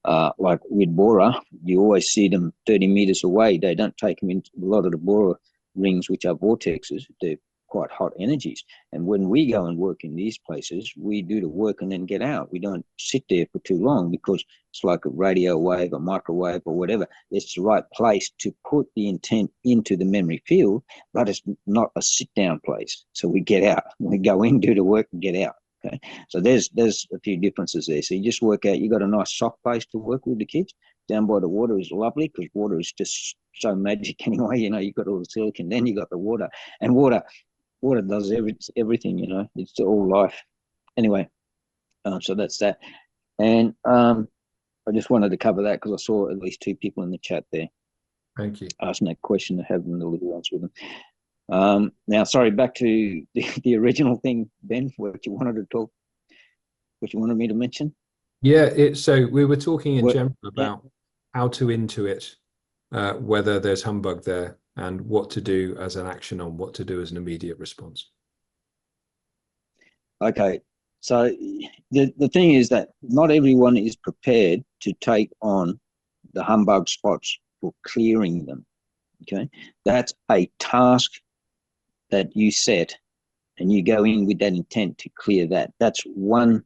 C: Like with Bora, you always see them 30 meters away. They don't take them into a lot of the Bora rings, which are vortexes. They're quite hot energies. And when we go and work in these places, we do the work and then get out. We don't sit there for too long, because it's like a radio wave, a microwave, or whatever. It's the right place to put the intent into the memory field, but it's not a sit-down place. So we get out. We go in, do the work, and get out. Okay, so there's a few differences there. So you just work out, you got a nice soft place to work with the kids. Down by the water is lovely, because water is just so magic anyway. You've got all the silicon, then you got the water, and water does everything. It's all life. Anyway, so that's that. And I just wanted to cover that because I saw at least 2 people in the chat there.
A: Thank you.
C: Asking that question to have them, the little ones with them. Now, sorry, back to the original thing, Ben, what you wanted me to mention?
A: Yeah, so we were talking in general about how to intuit whether there's humbug there, and what to do as an action on what to do as an immediate response. Okay,
C: so the thing is that not everyone is prepared to take on the humbug spots for clearing them. Okay, that's a task that you set, and you go in with that intent to clear that. That's one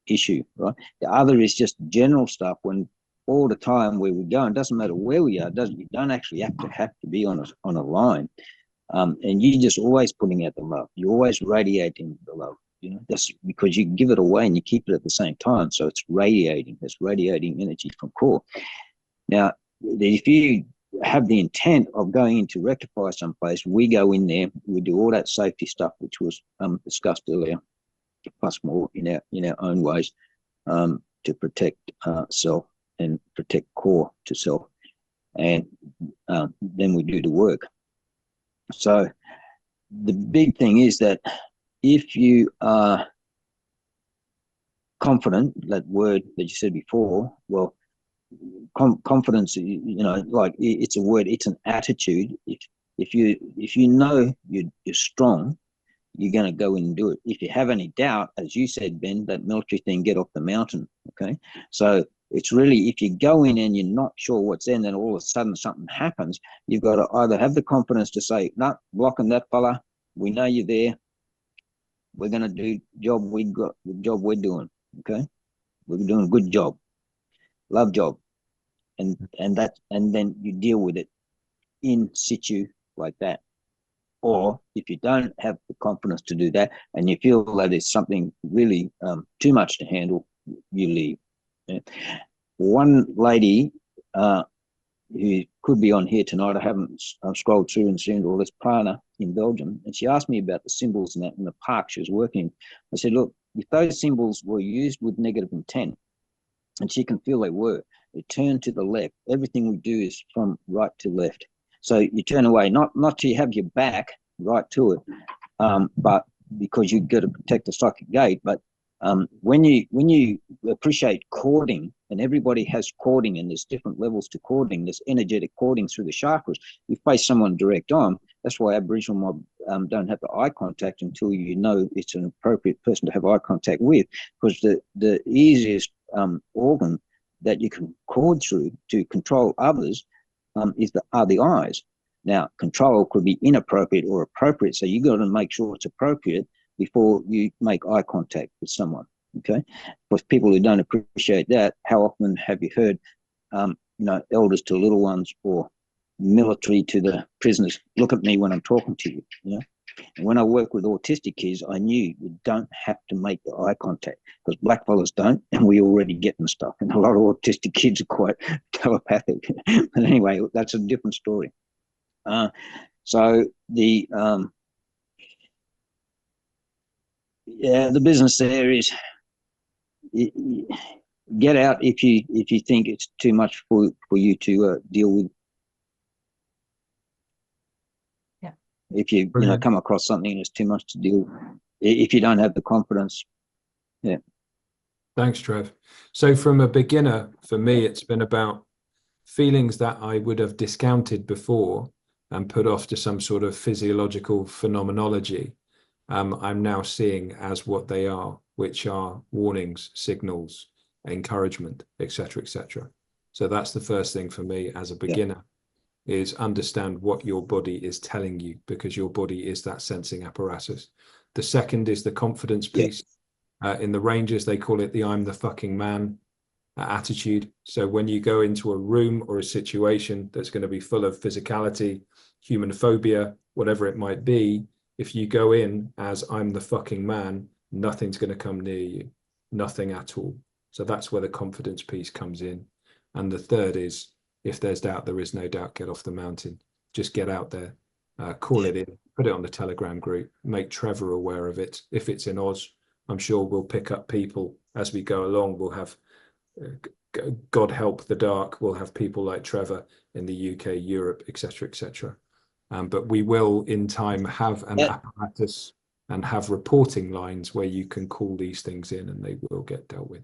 C: issue, right? The other is just general stuff. When all the time where we go, it doesn't matter where we are, you don't actually have to be on a line, and you're just always putting out the love. You're always radiating the love. That's because you give it away and you keep it at the same time, so it's radiating. It's radiating energy from core. Now, if you have the intent of going in to rectify someplace, we go in there, we do all that safety stuff, which was discussed earlier, plus more in our own ways, to protect self and protect core to self, and then we do the work. So the big thing is that if you are confident, that word that you said before, well, confidence, like it's a word, it's an attitude. If you know you're strong, you're going to go in and do it. If you have any doubt, as you said, Ben, that military thing, get off the mountain. Okay, so it's really, if you go in and you're not sure what's in, then all of a sudden something happens, you've got to either have the confidence to say, no, blocking that fella, we know you're there, we're going to do the job we're doing. Okay, we're doing a good job, love job, and then you deal with it in situ like that. Or if you don't have the confidence to do that, and you feel that it's something really too much to handle, you leave. Yeah. One lady who could be on here tonight, I haven't scrolled through and seen all this, Prana in Belgium, and she asked me about the symbols in the park she was working in. I said, look, if those symbols were used with negative intent, and she can feel they were. You turn to the left. Everything we do is from right to left. So you turn away, not to have your back right to it, but because you've got to protect the socket gate. But when you appreciate chording, and everybody has chording, and there's different levels to chording. There's energetic chording through the chakras. You face someone direct on. That's why Aboriginal mob don't have the eye contact until you know it's an appropriate person to have eye contact with, because the easiest organ that you can chord through to control others are the eyes. Now, control could be inappropriate or appropriate, so you got to make sure it's appropriate before you make eye contact with someone. Okay, for people who don't appreciate that, how often have you heard, elders to little ones or military to the prisoners, look at me when I'm talking to you? You know, and when I work with autistic kids, I knew you don't have to make the eye contact, because black fellas don't, and we already get them stuff. And a lot of autistic kids are quite telepathic. But anyway, that's a different story. So the business there is, get out if you think it's too much for you to deal with.
B: Yeah.
C: If you come across something that's too much to deal with, if you don't have the confidence. Yeah.
A: Thanks, Trev. So from a beginner, for me, it's been about feelings that I would have discounted before and put off to some sort of physiological phenomenology. I'm now seeing as what they are, which are warnings, signals, encouragement, etc., etc. So that's the first thing for me as a beginner, is understand what your body is telling you, because your body is that sensing apparatus. The second is the confidence piece. In the Rangers, they call it the I'm the fucking man attitude. So when you go into a room or a situation that's going to be full of physicality, human phobia, whatever it might be, if you go in as I'm the fucking man, nothing's going to come near you, nothing at all. So that's where the confidence piece comes in. And the third is, if there's doubt, there is no doubt. Get off the mountain. Just get out there, call it in, put it on the Telegram group, make Trevor aware of it. If it's in Oz, I'm sure we'll pick up people as we go along. We'll have, God help the dark, we'll have people like Trevor in the UK, Europe, etc., etc. But we will in time have an apparatus and have reporting lines where you can call these things in and they will get dealt with.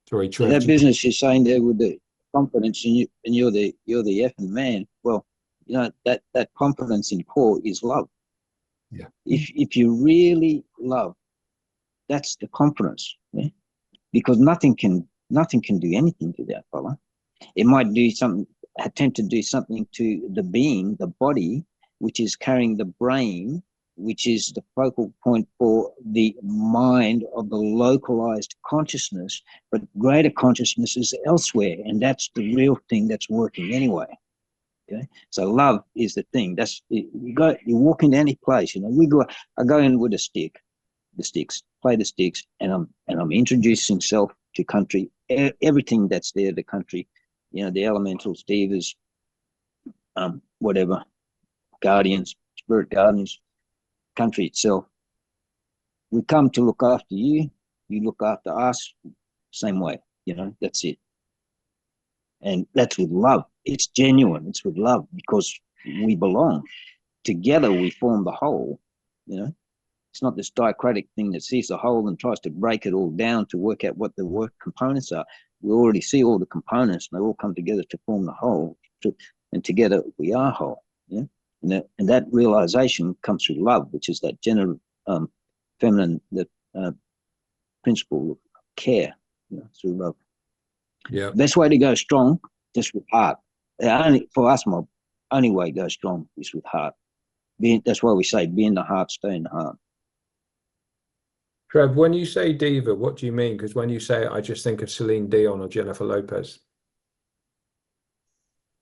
A: Sorry, Trevor.
C: That business you're saying there with the confidence, and you're the effing man. Well, that confidence in core is love.
A: Yeah.
C: If you really love, that's the confidence. Yeah? Because nothing can do anything to that fella. It might do something, attempt to do something to the being, the body, which is carrying the brain, which is the focal point for the mind of the localized consciousness, but greater consciousness is elsewhere, and that's the real thing that's working anyway. Okay, so love is the thing. That's you walk into any place. I go in with the sticks, play the sticks, and I'm introducing self to country, everything that's there, the country, the elementals, divas, whatever, guardians, spirit guardians, country itself. We come to look after you, you look after us, same way, that's it. And that's with love. It's genuine, it's with love, because we belong. Together we form the whole, It's not this diacritic thing that sees the whole and tries to break it all down to work out what the work components are. We already see all the components, and they all come together to form the whole. And together we are whole. Yeah. And that realization comes through love, which is that general feminine principle of care, through love.
A: Yeah.
C: Best way to go strong, just with heart. For us, mob, only way to go strong is with heart. That's why we say, be in the heart, stay in the heart.
A: Trev, when you say diva, what do you mean? Because when you say it, I just think of Celine Dion or Jennifer Lopez.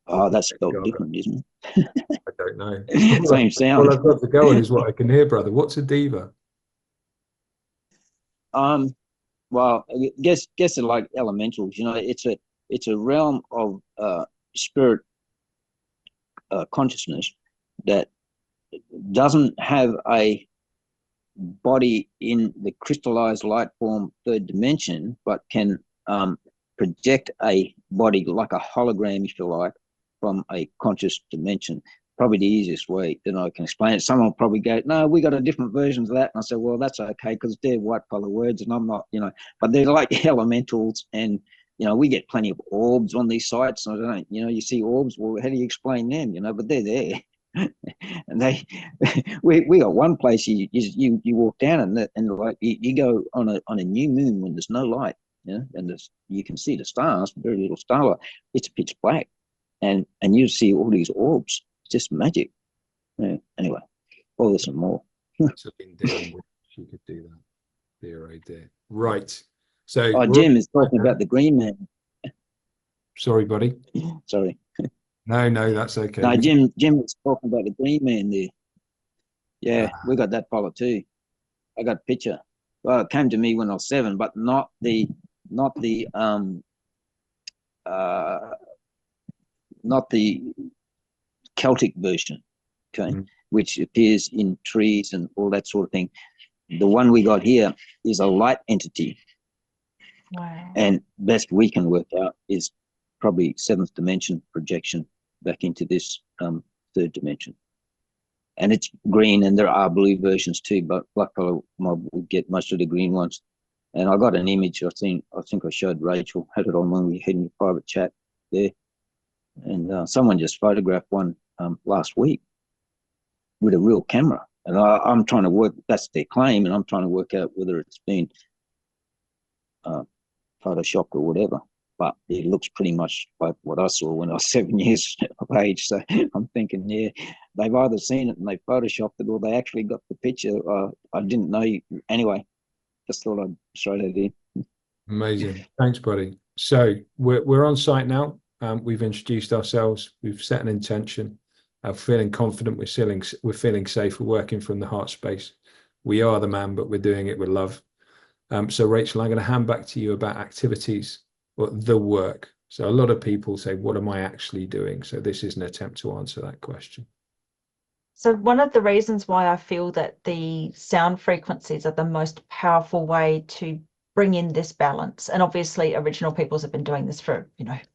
C: Oh, that's spelled different, isn't it?
A: I don't know.
C: Same sound.
A: Well, I've got to go on is what I can hear, brother. What's a diva?
C: Well, I guess it's like elementals. It's a realm of spirit consciousness that doesn't have a body in the crystallized light form third dimension, but can project a body like a hologram, if you like, from a conscious dimension. Probably the easiest way that I can explain it. Someone will probably go, no, we got a different versions of that. And I say, well, that's okay, because they're white collar words and I'm not, but they're like elementals. And, we get plenty of orbs on these sites. I don't, you see orbs, well, how do you explain them, but they're there. And we got one place you walk down and like you go on a new moon when there's no light, and you can see the stars, very little starlight. It's pitch black, and you see all these orbs. It's just magic. Anyway, all this and more.
A: So indeed, you could do that. Dear, oh dear. Right. So
C: Jim is talking about the green man.
A: Sorry, buddy.
C: Sorry.
A: No, that's okay.
C: No, Jim was talking about the green man there. Yeah, we got that fella too. I got a picture. Well, it came to me when I was 7, but not the Celtic version, okay, which appears in trees and all that sort of thing. The one we got here is a light entity.
B: Wow.
C: And best we can work out is probably 7th dimension projection back into this 3rd dimension. And it's green, and there are blue versions too, but Blackfellow Mob would get most of the green ones. And I got an image, I think I showed Rachel, had it on when we had in the private chat there. And someone just photographed one last week with a real camera. And I'm trying to work, that's their claim, and I'm trying to work out whether it's been photoshopped or whatever. But it looks pretty much like what I saw when I was 7 years of age. So I'm thinking, yeah, they've either seen it and they photoshopped it, or they actually got the picture. I didn't know. Anyway, just thought I'd throw that in.
A: Amazing. Thanks, buddy. So we're on site now. We've introduced ourselves. We've set an intention. Feeling confident. We're feeling safe. We're working from the heart space. We are the man, but we're doing it with love. So Rachel, I'm going to hand back to you about activities or the work. So a lot of people say, what am I actually doing? So this is an attempt to answer that question.
B: So one of the reasons why I feel that the sound frequencies are the most powerful way to bring in this balance, and obviously original peoples have been doing this for,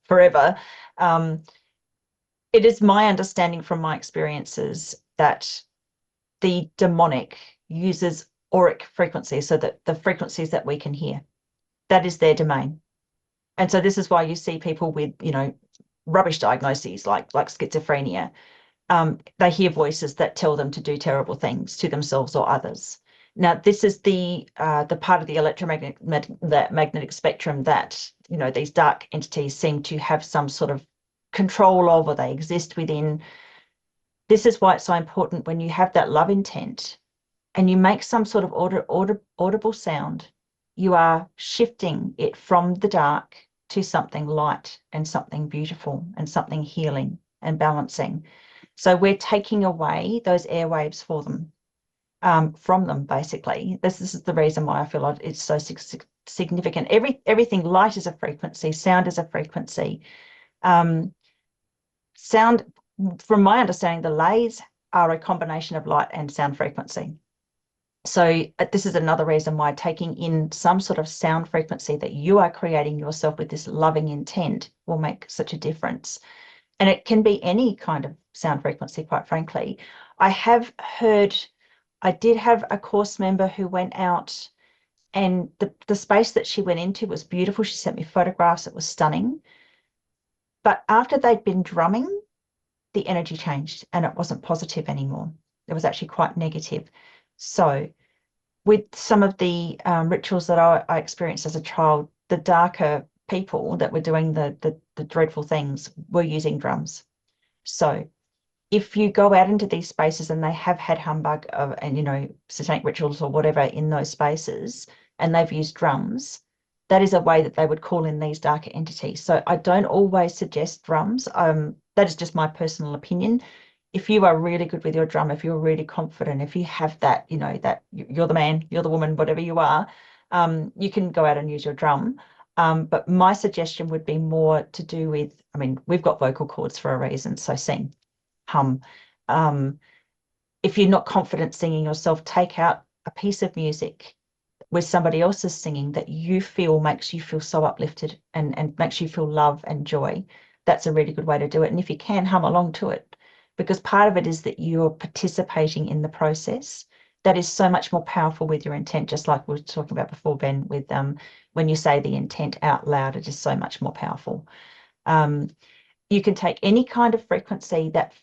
B: forever. It is my understanding from my experiences that the demonic uses auric frequencies, so that the frequencies that we can hear, that is their domain. And so this is why you see people with, rubbish diagnoses like schizophrenia. They hear voices that tell them to do terrible things to themselves or others. Now, this is the part of the magnetic spectrum that, these dark entities seem to have some sort of control of, or they exist within. This is why it's so important when you have that love intent and you make some sort of audible sound, you are shifting it from the dark to something light and something beautiful and something healing and balancing. So we're taking away those airwaves for them, from them, basically. This is the reason why I feel like it's so significant. Everything, light is a frequency, sound is a frequency. Sound, from my understanding, the lays are a combination of light and sound frequency. So this is another reason why taking in some sort of sound frequency that you are creating yourself with this loving intent will make such a difference. And it can be any kind of sound frequency, quite frankly. I did have a course member who went out, and the space that she went into was beautiful. She sent me photographs. It was stunning. But after they'd been drumming, the energy changed and it wasn't positive anymore. It was actually quite negative. So with some of the rituals that I experienced as a child, the darker people that were doing the dreadful things were using drums. So if you go out into these spaces and they have had humbug and satanic rituals or whatever in those spaces, and they've used drums, that is a way that they would call in these darker entities. So I don't always suggest drums. That is just my personal opinion. If you are really good with your drum, if you're really confident, if you have that, that you're the man, you're the woman, whatever you are, you can go out and use your drum. But my suggestion would be more to do with, we've got vocal cords for a reason. So sing, hum. If you're not confident singing yourself, take out a piece of music where somebody else is singing that you feel makes you feel so uplifted and makes you feel love and joy, that's a really good way to do it. And if you can, hum along to it, because part of it is that you're participating in the process. That is so much more powerful with your intent, just like we were talking about before, Ben, with when you say the intent out loud, it is so much more powerful. You can take any kind of frequency that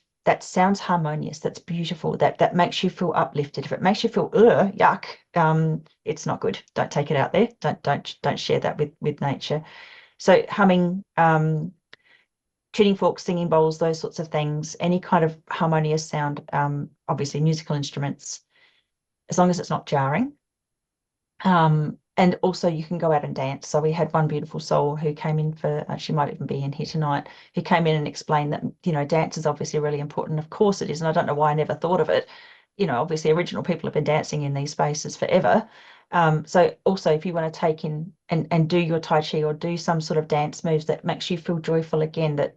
B: sounds harmonious, that's beautiful, that makes you feel uplifted. If it makes you feel yuck, it's not good. Don't take it out there. Don't share that with nature. So humming, tuning forks, singing bowls, those sorts of things, any kind of harmonious sound, obviously musical instruments, as long as it's not jarring. And also you can go out and dance. So we had one beautiful soul who came in for, she might even be in here tonight, who came in and explained that, you know, dance is obviously really important. Of course it is. And I don't know why I never thought of it. You know, obviously original people have been dancing in these spaces forever. So also if you want to take in and do your Tai Chi or do some sort of dance moves that makes you feel joyful, again, that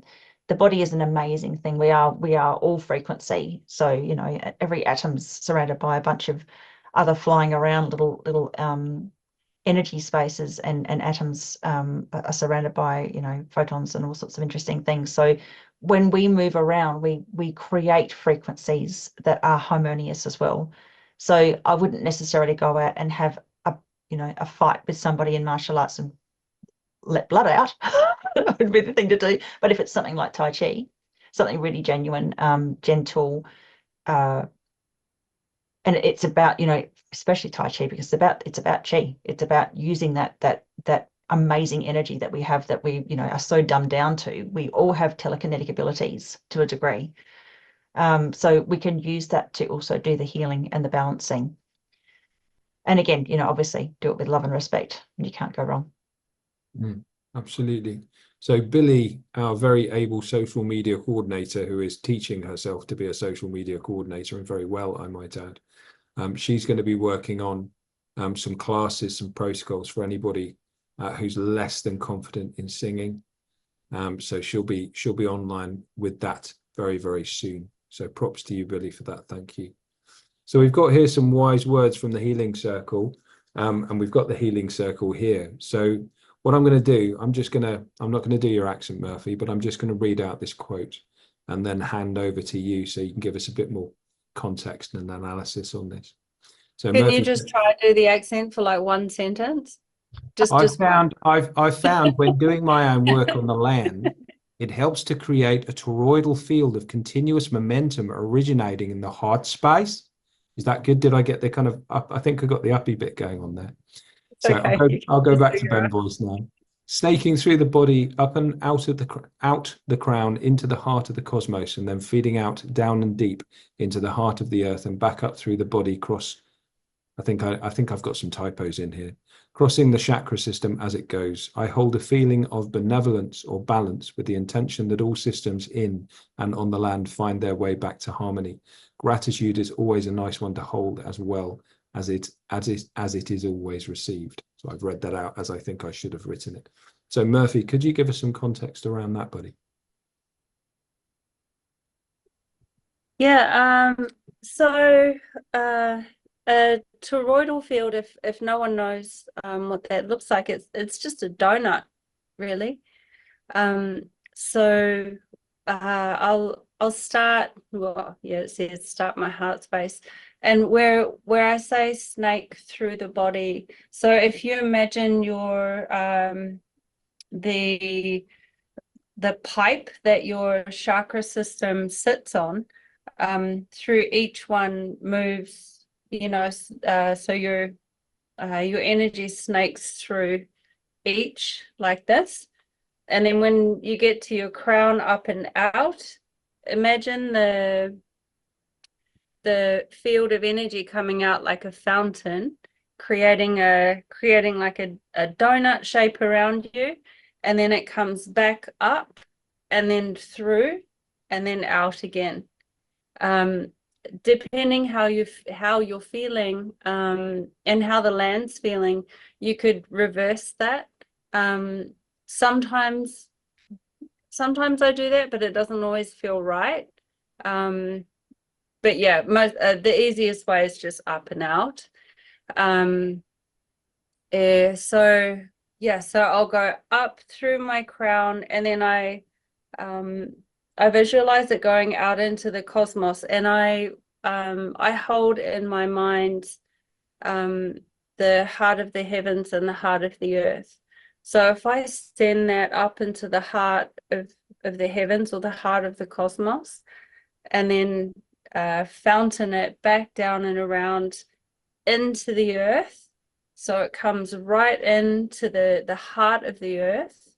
B: the body is an amazing thing. We are all frequency. So, you know, every atom's surrounded by a bunch of other flying around little energy spaces, and atoms are surrounded by, you know, photons and all sorts of interesting things. So when we move around, we create frequencies that are harmonious as well. So I wouldn't necessarily go out and have a fight with somebody in martial arts and let blood out. That would be the thing to do. But if it's something like Tai Chi, something really genuine, gentle, and it's about, you know, especially Tai Chi, because it's about chi. It's about using that amazing energy that we have, that we, you know, are so dumbed down to. We all have telekinetic abilities to a degree. So we can use that to also do the healing and the balancing. And again, you know, obviously do it with love and respect, and you can't go wrong.
A: Absolutely. So Billy, our very able social media coordinator, who is teaching herself to be a social media coordinator, and very well, I might add, she's going to be working on some classes, some protocols for anybody who's less than confident in singing. So she'll be online with that very, very soon. So props to you, Billy, for that. Thank you. So we've got here some wise words from the Healing Circle, and we've got the Healing Circle here. So what I'm going to do, I'm not going to do your accent, Murphy, but I'm just going to read out this quote and then hand over to you so you can give us a bit more context and analysis on this. So
D: Can
A: Murphy,
D: you just try to do the accent for like one sentence?
A: I've found when doing my own work on the land, it helps to create a toroidal field of continuous momentum originating in the heart space. Is that good? Did I get the kind of up? I think I got the uppy bit going on there. So okay. I'll go back to Ben voice now. Snaking through the body, up and out the crown into the heart of the cosmos, and then feeding out down and deep into the heart of the earth and back up through the body. I think I've got some typos in here. Crossing the chakra system as it goes. I hold a feeling of benevolence or balance with the intention that all systems in and on the land find their way back to harmony. Gratitude is always a nice one to hold, as well as it is always received. So I've read that out as I think I should have written it. So Murphy, could you give us some context around that, buddy?
D: Yeah, so a toroidal field, if no one knows what that looks like, it's just a donut, really. So I'll start, well, yeah, it says start my heart space. And where I say snake through the body, so if you imagine your the pipe that your chakra system sits on, through each one moves, you know, so your energy snakes through each like this. And then when you get to your crown up and out, imagine the field of energy coming out like a fountain, creating like a donut shape around you, and then it comes back up and then through and then out again. Depending how you're feeling and how the land's feeling, you could reverse that. Sometimes I do that, but it doesn't always feel right. But yeah, the easiest way is just up and out. So yeah, so I'll go up through my crown, and then I visualize it going out into the cosmos, and I hold in my mind the heart of the heavens and the heart of the earth. So if I send that up into the heart of the heavens, or the heart of the cosmos, and then fountain it back down and around into the earth, so it comes right into the heart of the earth,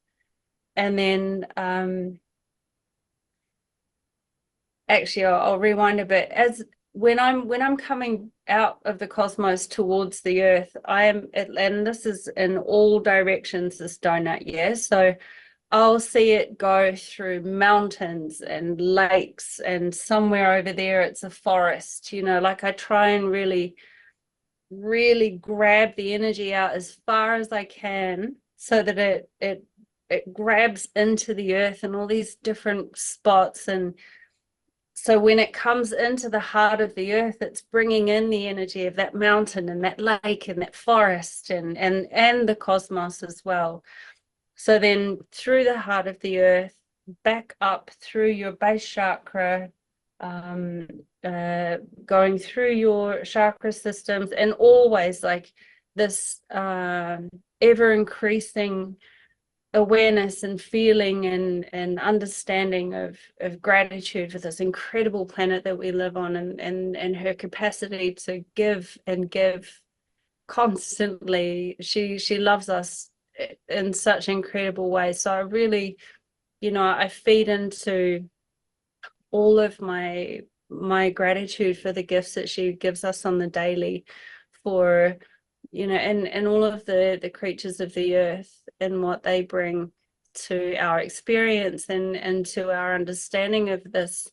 D: and then actually I'll rewind a bit. As when I'm coming out of the cosmos towards the earth, and this is in all directions, this donut, yeah, so I'll see it go through mountains and lakes, and somewhere over there it's a forest, you know, like I try and really grab the energy out as far as I can, so that it grabs into the earth in all these different spots. And so when it comes into the heart of the earth, it's bringing in the energy of that mountain and that lake and that forest and the cosmos as well. So then through the heart of the earth, back up through your base chakra, going through your chakra systems, and always like this ever increasing awareness and feeling and understanding of gratitude for this incredible planet that we live on, and her capacity to give and give constantly. She loves us in such incredible ways. So I really, you know, I feed into all of my gratitude for the gifts that she gives us on the daily, for, you know, and all of the creatures of the earth and what they bring to our experience and to our understanding of this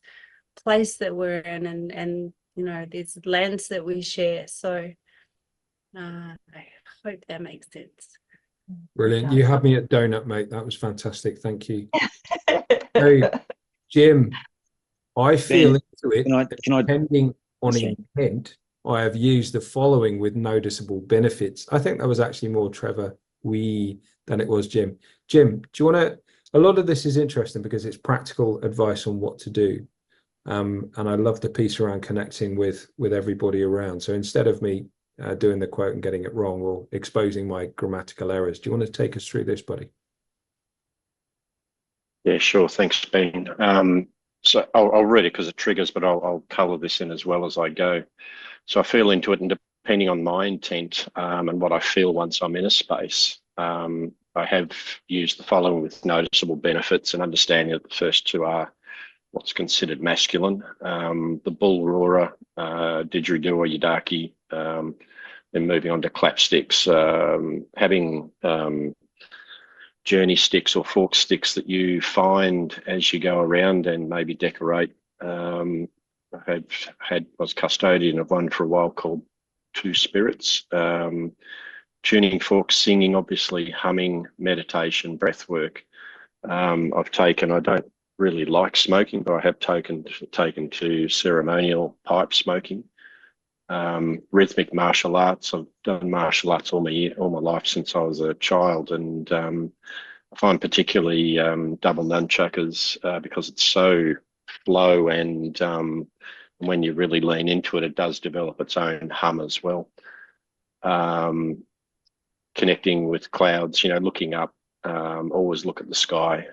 D: place that we're in, and you know, these lands that we share. So I hope that makes sense.
A: Brilliant. You had me at donut, mate. That was fantastic. Thank you. So, Jim, I feel into it.
C: Can I
A: Depending on
C: Sorry.
A: intent, I have used the following with noticeable benefits. I think that was actually more Trevor Wie than it was Jim. Jim, do you want to? A lot of this is interesting because it's practical advice on what to do. And I love the piece around connecting with everybody around. So instead of me doing the quote and getting it wrong or exposing my grammatical errors, do you want to take us through this, buddy?
E: Yeah, sure. Thanks, Ben. So I'll read it because it triggers, but I'll colour this in as well as I go. So I feel into it, and depending on my intent and what I feel once I'm in a space, I have used the following with noticeable benefits, and understanding that the first two are what's considered masculine, the bull roarer, didgeridoo or yidaki, then moving on to clapsticks, having journey sticks or fork sticks that you find as you go around and maybe decorate. I was custodian of one for a while called Two Spirits. Tuning forks, singing, obviously, humming, meditation, breath work. I've taken, I don't really like smoking, but I have taken to ceremonial pipe smoking. Rhythmic martial arts. I've done martial arts all my life since I was a child, and I find particularly double nunchuckers because it's so flow, and when you really lean into it, it does develop its own hum as well. Connecting with clouds, you know, looking up, always look at the sky,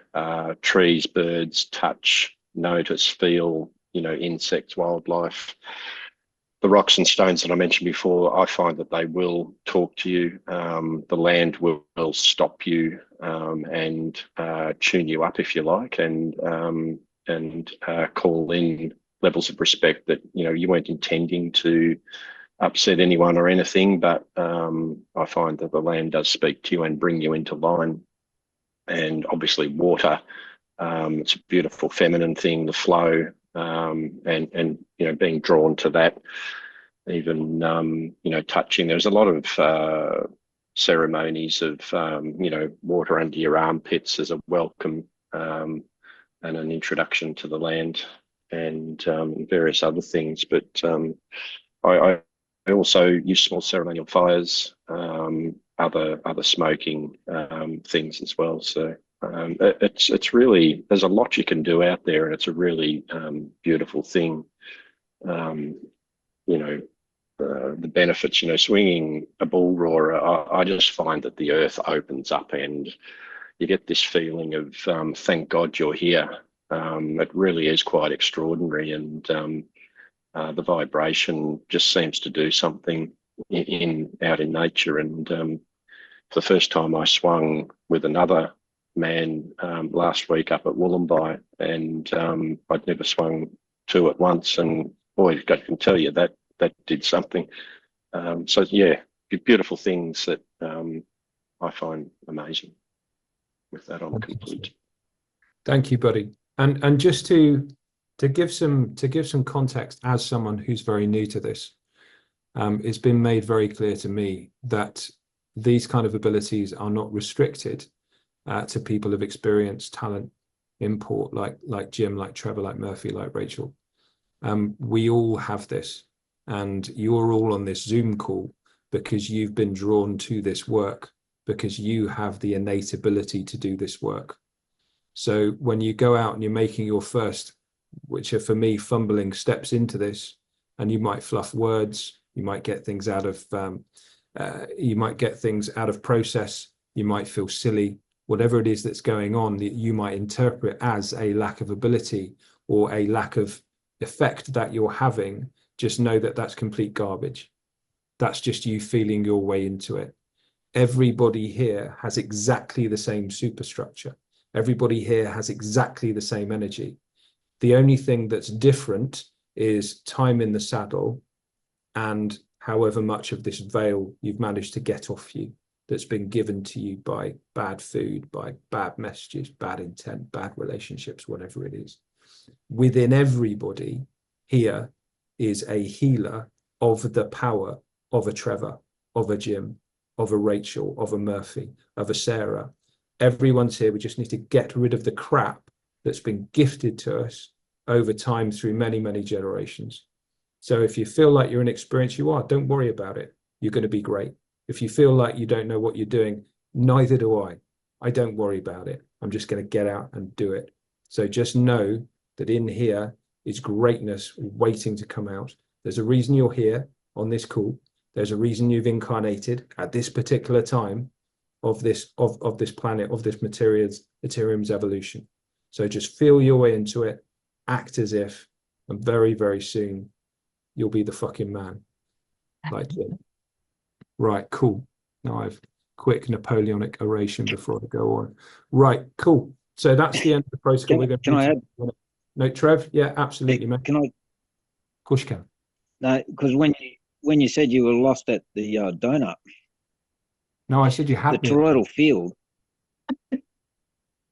E: trees, birds, touch, notice, feel, you know, insects, wildlife. The rocks and stones that I mentioned before, I find that they will talk to you. The land will stop you and tune you up, if you like, and call in levels of respect that, you know, you weren't intending to upset anyone or anything, but I find that the land does speak to you and bring you into line. And obviously water, it's a beautiful feminine thing, the flow, and you know, being drawn to that. Even you know, touching. There's a lot of ceremonies of you know, water under your armpits as a welcome and an introduction to the land, and various other things. But I also use small ceremonial fires, other smoking things as well. So it's really, there's a lot you can do out there, and it's a really beautiful thing. You know, the benefits, you know, swinging a bull roarer, I just find that the earth opens up and you get this feeling of thank God you're here. It really is quite extraordinary, and the vibration just seems to do something out in nature. And for the first time, I swung with another man last week up at Wollombi, and I'd never swung two at once, and boy, I can tell you that did something. So yeah, beautiful things that I find amazing. With that, I'm complete.
A: Thank you, buddy. And just to give some context, as someone who's very new to this, it's been made very clear to me that these kind of abilities are not restricted to people of experience, talent, import, like Jim, like Trevor, like Murphy, like Rachel. We all have this, and you're all on this Zoom call because you've been drawn to this work, because you have the innate ability to do this work. So when you go out and you're making your first, which are for me fumbling steps into this, and you might fluff words, you might get things out of process, you might feel silly, whatever it is that's going on that you might interpret as a lack of ability or a lack of effect that you're having, just know that that's complete garbage. That's just you feeling your way into it. Everybody here has exactly the same superstructure. Everybody here has exactly the same energy. The only thing that's different is time in the saddle and however much of this veil you've managed to get off you that's been given to you by bad food, by bad messages, bad intent, bad relationships, whatever it is. Within everybody here is a healer of the power of a Trevor, of a Jim, of a Rachel, of a Murphy, of a Sarah. Everyone's here. We just need to get rid of the crap that's been gifted to us over time through many, many generations. So if you feel like you're inexperienced, you are. Don't worry about it. You're going to be great. If you feel like you don't know what you're doing, neither do I. I don't worry about it. I'm just going to get out and do it. So just know that in here is greatness waiting to come out. There's a reason you're here on this call. There's a reason you've incarnated at this particular time of this planet, of this Ethereum's evolution. So just feel your way into it, act as if, and very, very soon you'll be the fucking man. Like Jim. Right, cool. Now I've quick Napoleonic oration before I go on. Right, cool. So that's the end of the protocol.
C: Can I add?
A: No, Trev? Yeah, absolutely, man.
C: Can I?
A: Of course you can.
C: No, because when you said you were lost at the donut.
A: No, I said you had
C: the toroidal field.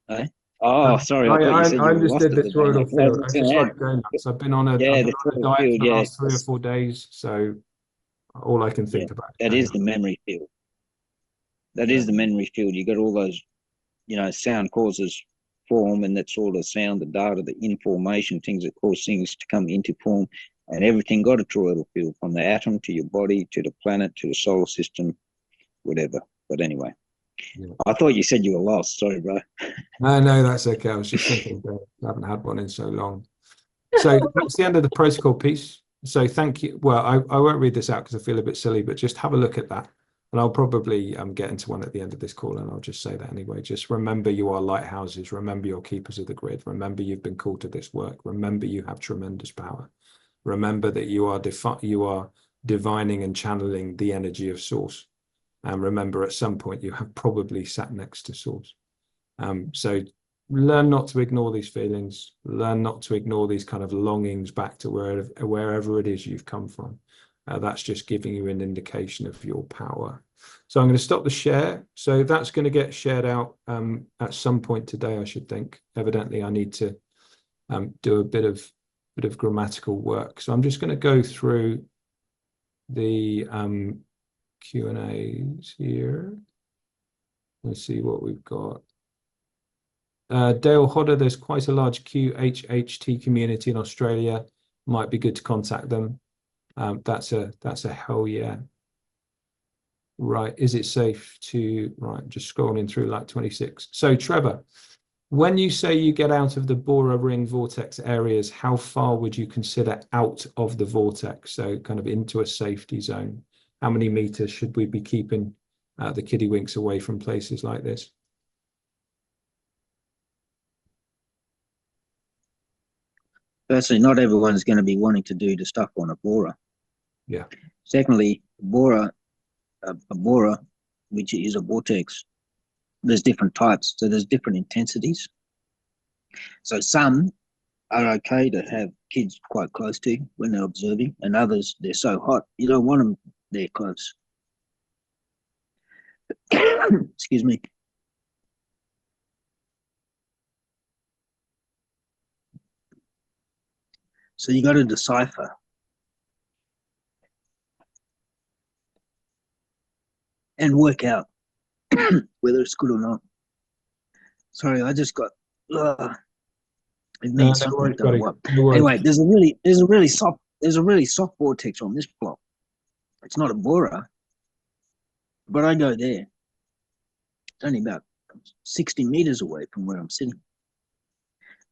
C: Eh? Oh, sorry. I
A: understood the toroidal field. I just like donuts. I've been on a diet for the last 3 or 4 days, so all I can think about.
C: That is the memory field. That is the memory field. You got all those, sound causes form, and that's all the sound, the data, the information, things that cause things to come into form, and everything got a toroidal field, from the atom to your body to the planet to the solar system, whatever. But anyway, I thought you said you were lost. Sorry, bro.
A: No, that's okay. I was just thinking I haven't had one in so long. So that's the end of the protocol piece. So thank you. Well, I won't read this out because I feel a bit silly, but just have a look at that. And I'll probably get into one at the end of this call, and I'll just say that anyway. Just remember you are lighthouses. Remember you're keepers of the grid. Remember you've been called to this work. Remember you have tremendous power. Remember that you are divining and channeling the energy of source. And remember at some point you have probably sat next to source. So learn not to ignore these feelings. Learn not to ignore these kind of longings back to wherever it is you've come from. That's just giving you an indication of your power. So I'm going to stop the share. So that's going to get shared out at some point today, I should think. Evidently, I need to do a bit of grammatical work. So I'm just going to go through the Q&As here. Let's see what we've got. Dale Hodder, there's quite a large QHHT community in Australia. Might be good to contact them. That's a hell yeah. Right, is it safe to, right, just scrolling through like 26. So Trevor, when you say you get out of the Bora ring vortex areas, how far would you consider out of the vortex? So kind of into a safety zone. How many meters should we be keeping the kiddywinks away from places like this?
C: Firstly, not everyone's going to be wanting to do the stuff on a Bora.
A: Yeah.
C: Secondly, a Bora, which is a vortex, there's different types, so there's different intensities. So some are okay to have kids quite close to when they're observing, and others, they're so hot you don't want them there close. Excuse me. So you got to decipher. And work out whether it's good or not. Sorry, I just got. It means
A: No worries,
C: something.
A: buddy. No worries.
C: Anyway, there's a really soft vortex on this block. It's not a Bora, but I go there. It's only about 60 meters away from where I'm sitting.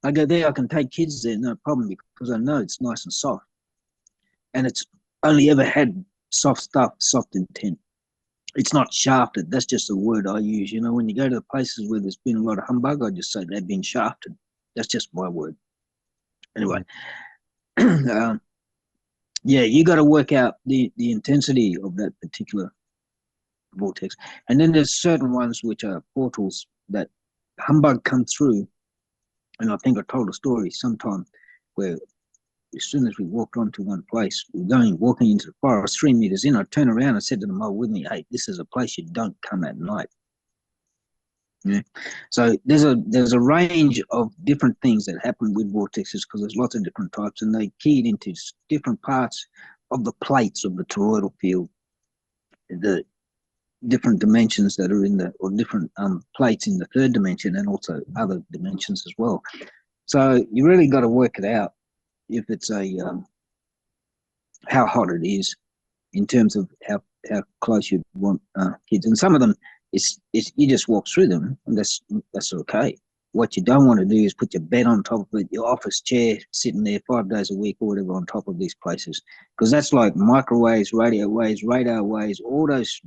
C: I go there, I can take kids there, no problem, because I know it's nice and soft. And it's only ever had soft stuff, soft intent. It's not shafted. That's just a word I use. You know, when you go to the places where there's been a lot of humbug, I just say they've been shafted. That's just my word. Anyway, yeah, you got to work out the intensity of that particular vortex. And then there's certain ones which are portals that humbug come through. And I think I told a story sometime where as soon as we walked onto one place, walking into the forest 3 meters in, I turned around and said to them, with me, hey, this is a place you don't come at night. Yeah. So there's a range of different things that happen with vortexes because there's lots of different types, and they keyed into different parts of the plates of the toroidal field, the different dimensions that are in or different plates in the third dimension, and also other dimensions as well. So you really got to work it out. If it's how hot it is in terms of how close you want kids, and some of them is you just walk through them, and that's okay. What you don't want to do is put your bed on top of it, your office chair sitting there 5 days a week or whatever on top of these places, because that's like microwaves, radio waves, radar waves, all those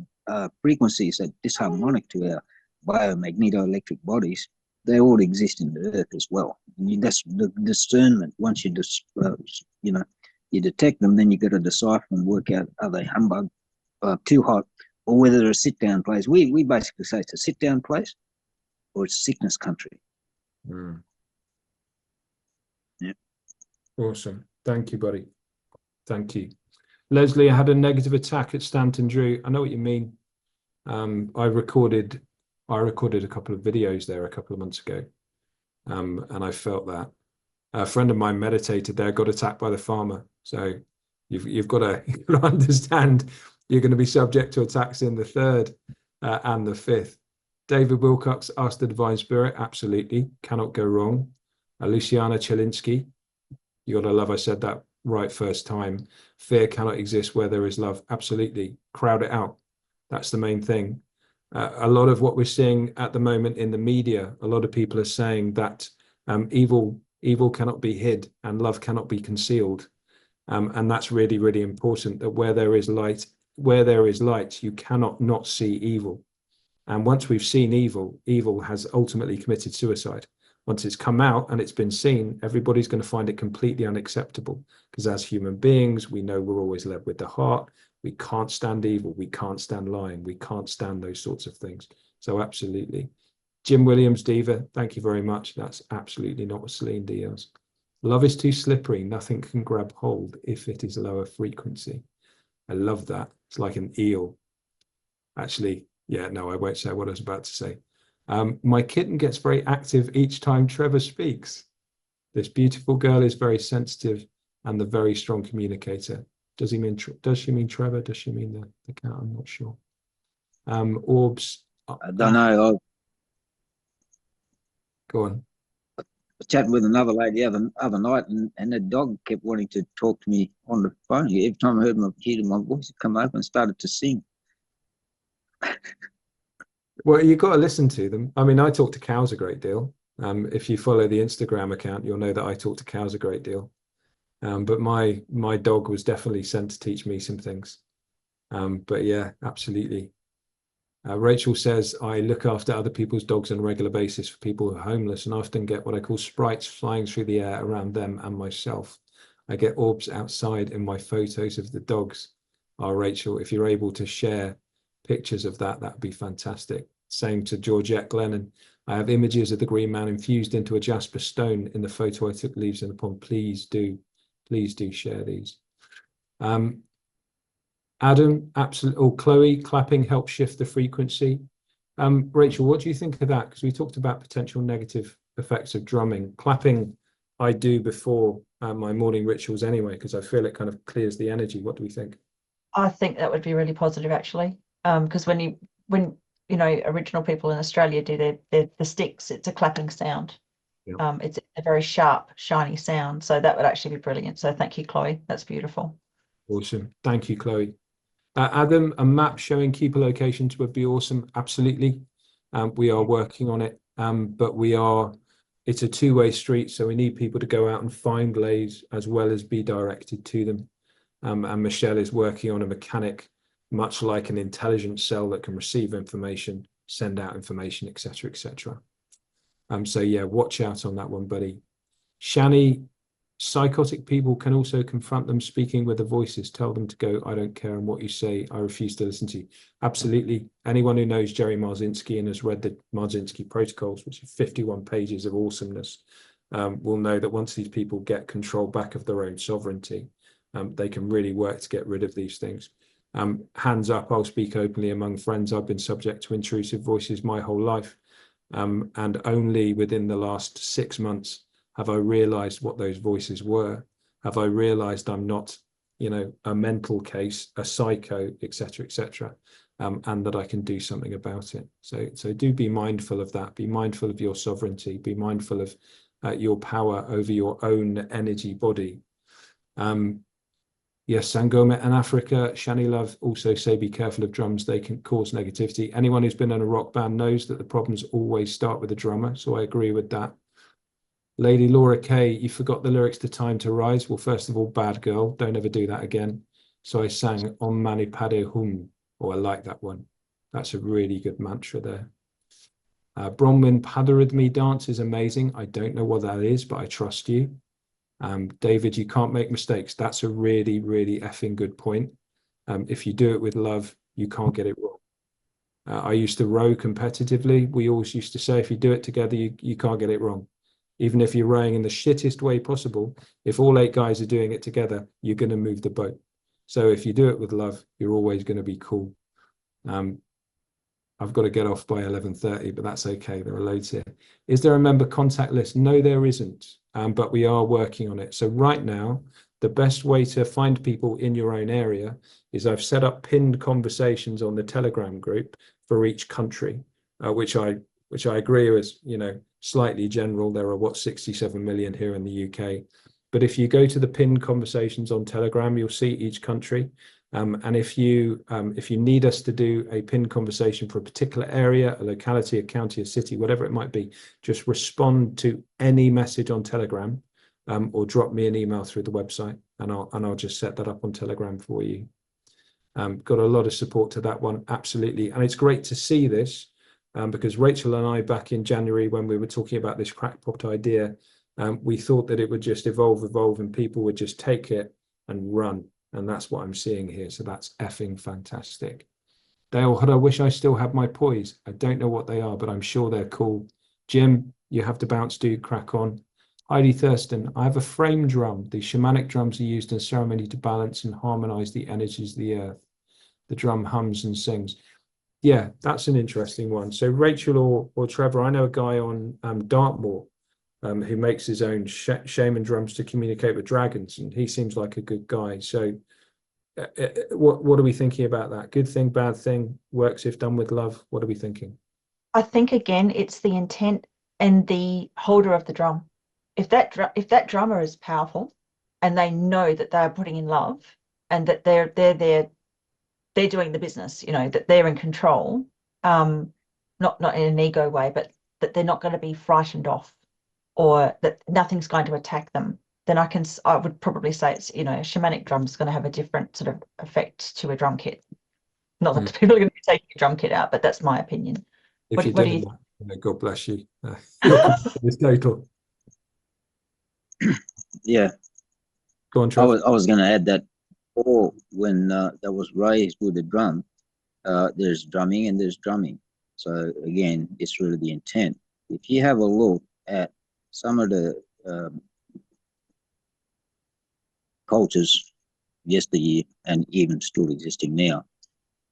C: frequencies that disharmonic to our biomagnetoelectric bodies. They all exist in the earth as well. That's the discernment. Once you you detect them, then you got to decipher and work out, are they humbug, too hot, or whether they're a sit-down place. We basically say it's a sit-down place or it's sickness country.
A: Mm.
C: Yeah.
A: Awesome. Thank you, buddy. Thank you. Leslie, I had a negative attack at Stanton Drew. I know what you mean. I recorded a couple of videos there a couple of months ago, and I felt that. A friend of mine meditated there, got attacked by the farmer. So you've got to understand you're going to be subject to attacks in the third and the fifth. David Wilcox asked the Divine Spirit, absolutely, cannot go wrong. Luciana Chelinsky, you got to love, I said that right first time. Fear cannot exist where there is love, absolutely. Crowd it out. That's the main thing. A lot of what we're seeing at the moment in the media, a lot of people are saying that evil cannot be hid and love cannot be concealed. And that's really, really important, that where there is light, you cannot not see evil. And once we've seen evil has ultimately committed suicide. Once it's come out and it's been seen, everybody's going to find it completely unacceptable, because as human beings, we know we're always led with the heart. We can't stand evil. We can't stand lying. We can't stand those sorts of things. So absolutely. Jim Williams, Diva, thank you very much. That's absolutely not what Celine Diaz. Love is too slippery. Nothing can grab hold if it is lower frequency. I love that. It's like an eel. Actually, yeah, no, I won't say what I was about to say. My kitten gets very active each time Trevor speaks. This beautiful girl is very sensitive and the very strong communicator. Does she mean Trevor? Does she mean the cat? I'm not sure. Orbs.
C: I don't know.
A: Go on.
C: chatting with another lady the other night, and the dog kept wanting to talk to me on the phone. Every time I heard my voice, it come up and started to sing.
A: Well, you've got to listen to them. I mean, I talk to cows a great deal. If you follow the Instagram account, you'll know that I talk to cows a great deal. But my dog was definitely sent to teach me some things. But yeah, absolutely. Rachel says, I look after other people's dogs on a regular basis for people who are homeless and often get what I call sprites flying through the air around them and myself. I get orbs outside in my photos of the dogs. Rachel, if you're able to share pictures of that, that'd be fantastic. Same to Georgette Glennon. I have images of the Green Man infused into a jasper stone in the photo I took leaves in the pond. Please do share these. Adam, absolutely. Oh, Chloe, clapping helps shift the frequency. Rachel, what do you think of that? Because we talked about potential negative effects of drumming. Clapping, I do before my morning rituals anyway, because I feel it kind of clears the energy. What do we think?
B: I think that would be really positive, actually, because when you know original people in Australia do the sticks, it's a clapping sound.
A: Yeah.
B: It's a very sharp, shiny sound. So that would actually be brilliant. So thank you, Chloe. That's beautiful. Awesome.
A: Thank you, Chloe. Adam, a map showing keeper locations would be awesome. Absolutely. We are working on it, but it's a two-way street. So we need people to go out and find leys as well as be directed to them. And Michelle is working on a mechanic, much like an intelligence cell that can receive information, send out information, etc., etc. So yeah, watch out on that one, buddy. Shani, psychotic people can also confront them speaking with the voices, tell them to go, I don't care, and what you say, I refuse to listen to you. Absolutely. Anyone who knows Jerry Marzinski and has read the Marzinski protocols, which are 51 pages of awesomeness, will know that once these people get control back of their own sovereignty, they can really work to get rid of these things. Hands up, I'll speak openly among friends. I've been subject to intrusive voices my whole life. And only within the last 6 months have I realized what those voices were. Have I realized I'm not, a mental case, a psycho, etc., etc., and that I can do something about it. So do be mindful of that. Be mindful of your sovereignty. Be mindful of your power over your own energy body. Yes, Sangoma and Africa, Shani Love also say be careful of drums, they can cause negativity. Anyone who's been in a rock band knows that the problems always start with the drummer, so I agree with that. Lady Laura Kay, you forgot the lyrics to Time to Rise. Well, first of all, bad girl, don't ever do that again. So I sang Om Mani Padme Hum. Oh, I like that one. That's a really good mantra there. Bronwyn Padarithmi dance is amazing. I don't know what that is, but I trust you. David, you can't make mistakes. That's a really, really effing good point. If you do it with love, you can't get it wrong. I used to row competitively. We always used to say, if you do it together, you can't get it wrong. Even if you're rowing in the shittest way possible, if all 8 guys are doing it together, you're going to move the boat. So if you do it with love, you're always going to be cool. I've got to get off by 11:30, but that's okay. There are loads here. Is there a member contact list? No, there isn't, but we are working on it. So right now, the best way to find people in your own area is I've set up pinned conversations on the Telegram group for each country, which I agree is, slightly general. There are 67 million here in the UK. But if you go to the pinned conversations on Telegram, you'll see each country. And if you need us to do a pinned conversation for a particular area, a locality, a county, a city, whatever it might be, just respond to any message on Telegram, or drop me an email through the website, and I'll just set that up on Telegram for you. Got a lot of support to that one, absolutely. And it's great to see this, because Rachel and I, back in January, when we were talking about this crackpot idea, we thought that it would just evolve, and people would just take it and run. And that's what I'm seeing here. So that's effing fantastic. Dale, I wish I still had my poise. I don't know what they are, but I'm sure they're cool. Jim, you have to bounce, dude, crack on. Heidi Thurston, I have a frame drum. The shamanic drums are used in ceremony to balance and harmonize the energies of the earth. The drum hums and sings. Yeah, that's an interesting one. So Rachel or Trevor, I know a guy on Dartmoor who makes his own shaman drums to communicate with dragons, and he seems like a good guy. So what are we thinking about that? Good thing, bad thing, works if done with love? What are we thinking?
B: I think, again, it's the intent and the holder of the drum. if that drummer is powerful and they know that they're putting in love and that they're doing the business, you know, that they're in control, not in an ego way, but that they're not going to be frightened off, or that nothing's going to attack them, then I would probably say it's, you know, a shamanic drum is going to have a different sort of effect to a drum kit. Not that people are going to be taking a drum kit out, but that's my opinion.
A: If you're
B: What do
A: doing
B: you?
A: that, God bless you. It's total.
C: Yeah,
A: Go on,
C: I
A: Trevor.
C: was going to add that, or when that was raised with the drum, there's drumming and there's drumming. So again, it's really the intent. If you have a look at some of the cultures yesteryear and even still existing now,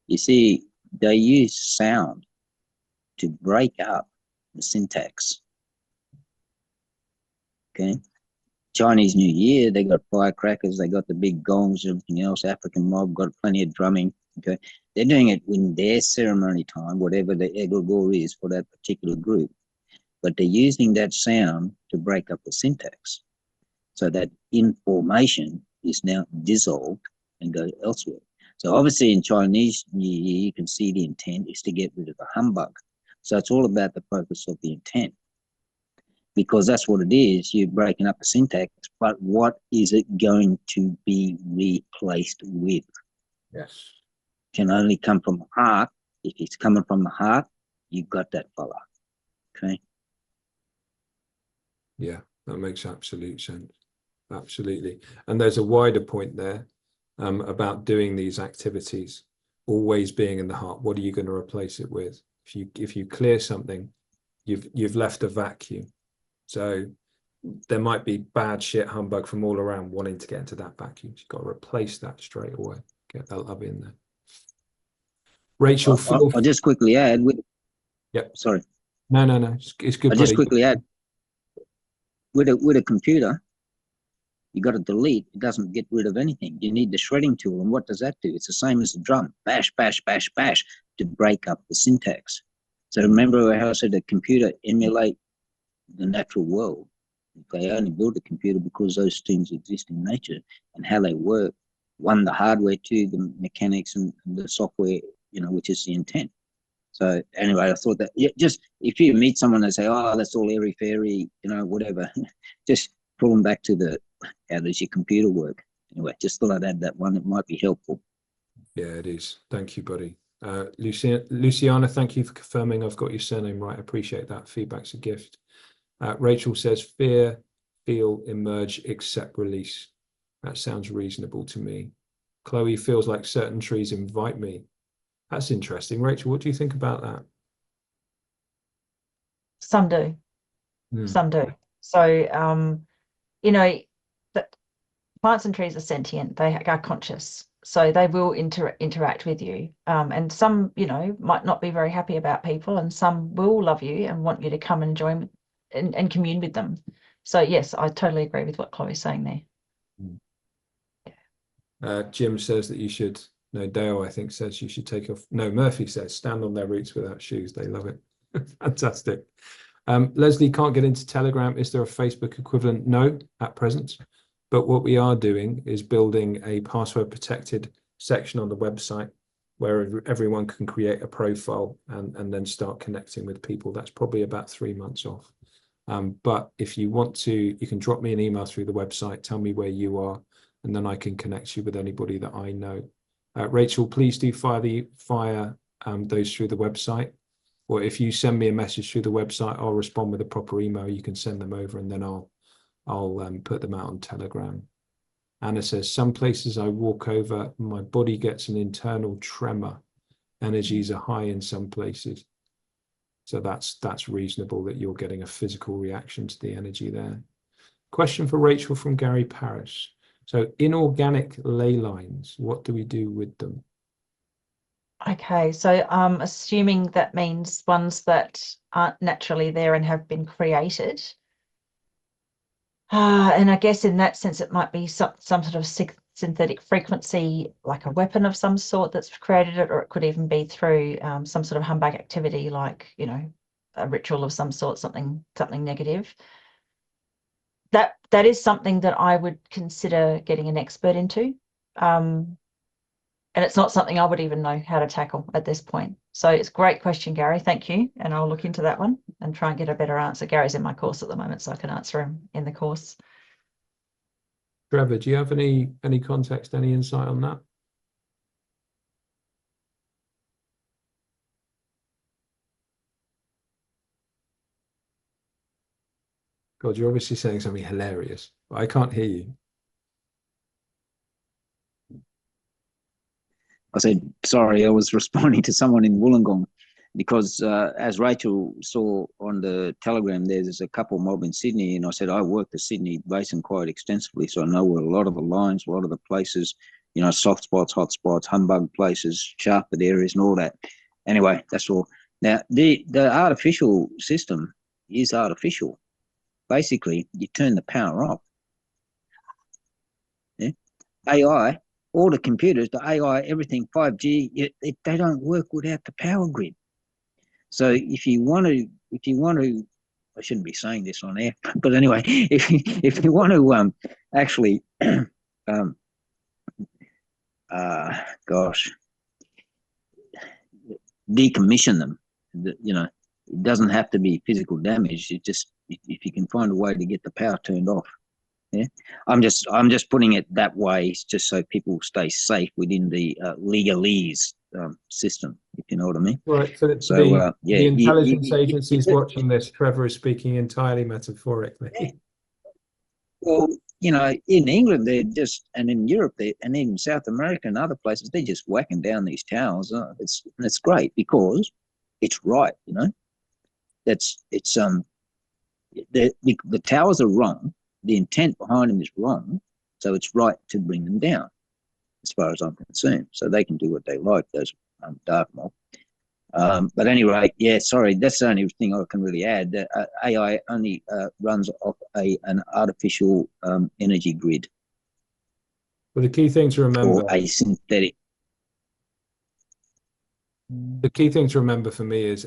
C: you see they use sound to break up the syntax. Okay. Chinese New Year, they got firecrackers, they got the big gongs, everything else. African mob got plenty of drumming. Okay. They're doing it in their ceremony time, whatever the egregore is for that particular group. But they're using that sound to break up the syntax. So that information is now dissolved and goes elsewhere. So obviously in Chinese New Year, you can see the intent is to get rid of the humbug. So it's all about the focus of the intent, because that's what it is. You're breaking up the syntax, but what is it going to be replaced with?
A: Yes.
C: Can only come from the heart. If it's coming from the heart, you've got that fella. Okay.
A: Yeah, that makes absolute sense. Absolutely. And there's a wider point there about doing these activities, always being in the heart. What are you going to replace it with? If you clear something, you've left a vacuum. So there might be bad shit humbug from all around wanting to get into that vacuum. You've got to replace that straight away. Get that love in there. Rachel,
C: I'll just quickly add.
A: Yep.
C: Sorry.
A: No. It's good.
C: I'll just quickly add. With a computer, you got to delete. It doesn't get rid of anything. You need the shredding tool, and what does that do? It's the same as a drum. Bash, bash, bash, bash to break up the syntax. So remember how I said the computer emulate the natural world. They only build a computer because those things exist in nature and how they work. One, the hardware, two, the mechanics and the software, you know, which is the intent. So anyway, I thought that just if you meet someone and say, oh, that's all airy fairy, you know, whatever, just pull them back to how does your computer work? Anyway, just thought I'd add that one. It might be helpful.
A: Yeah, it is. Thank you, buddy. Luciana, thank you for confirming I've got your surname right. I appreciate that. Feedback's a gift. Rachel says, fear, feel, emerge, accept, release. That sounds reasonable to me. Chloe feels like certain trees invite me. That's interesting. Rachel, what do you think about that?
B: Some do. Some do. So, you know, that plants and trees are sentient. They are conscious. So they will interact with you. And some, you know, might not be very happy about people, and some will love you and want you to come and join and commune with them. So yes, I totally agree with what Chloe's saying there.
A: Jim says that you should, no, Dale, I think, says you should take off. No, Murphy says stand on their roots without shoes. They love it. Fantastic. Leslie can't get into Telegram. Is there a Facebook equivalent? No, at present. But what we are doing is building a password protected section on the website where everyone can create a profile and then start connecting with people. That's probably about 3 months off. But if you want to, you can drop me an email through the website, tell me where you are, and then I can connect you with anybody that I know. Rachel, please do fire those through the website. Or if you send me a message through the website, I'll respond with a proper email. You can send them over and then I'll put them out on Telegram. Anna says, some places I walk over, my body gets an internal tremor. Energies are high in some places. So that's reasonable that you're getting a physical reaction to the energy there. Question for Rachel from Gary Paris. So inorganic ley lines, what do we do with them?
B: Okay, so I'm assuming that means ones that aren't naturally there and have been created. And I guess in that sense, it might be some sort of synthetic frequency, like a weapon of some sort that's created it, or it could even be through some sort of humbug activity, like, you know, a ritual of some sort, something negative. that is something that I would consider getting an expert into. And it's not something I would even know how to tackle at this point. So it's a great question, Gary. Thank you. And I'll look into that one and try and get a better answer. Gary's in my course at the moment, so I can answer him in the course.
A: Trevor, do you have any context, any insight on that? God, you're obviously saying something hilarious, but I can't hear you.
C: I said, sorry, I was responding to someone in Wollongong because as Rachel saw on the Telegram, there's a couple mob in Sydney, and I said, I work the Sydney Basin quite extensively, so I know where a lot of the lines, a lot of the places, you know, soft spots, hot spots, humbug places, sharpened areas and all that. Anyway, that's all. Now, the artificial system is artificial. Basically, you turn the power off. Yeah? AI, all the computers, the AI, everything, 5G, they don't work without the power grid. So if you want to, I shouldn't be saying this on air, but anyway, if you want to actually, decommission them, you know, it doesn't have to be physical damage. It just, if you can find a way to get the power turned off. Yeah, I'm just putting it that way, just so people stay safe within the legalese system, if you know what I mean.
A: Right. So
C: yeah,
A: the intelligence agencies watching this, Trevor is speaking entirely metaphorically.
C: Well, you know, in England they're just, and in Europe and in South America and other places, they're just whacking down these towers. It's great because it's right. You know, the towers are wrong. The intent behind them is wrong, so it's right to bring them down, as far as I'm concerned. So they can do what they like, those dark mob. But anyway, yeah, sorry, that's the only thing I can really add. AI only runs off an artificial energy grid.
A: Well, the key thing to remember,
C: or a synthetic.
A: The key thing to remember for me is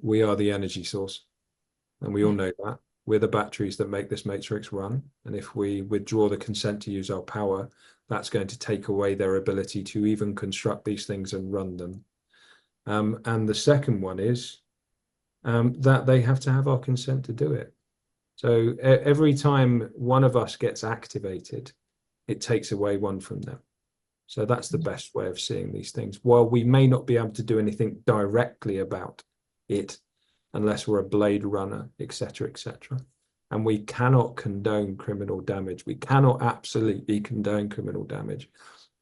A: we are the energy source, and we all know that. We're the batteries that make this matrix run. And if we withdraw the consent to use our power, that's going to take away their ability to even construct these things and run them. And the second one is that they have to have our consent to do it. So every time one of us gets activated, it takes away one from them. So that's the best way of seeing these things. While we may not be able to do anything directly about it, unless we're a blade runner, etc., etc. And we cannot condone criminal damage. We cannot absolutely condone criminal damage.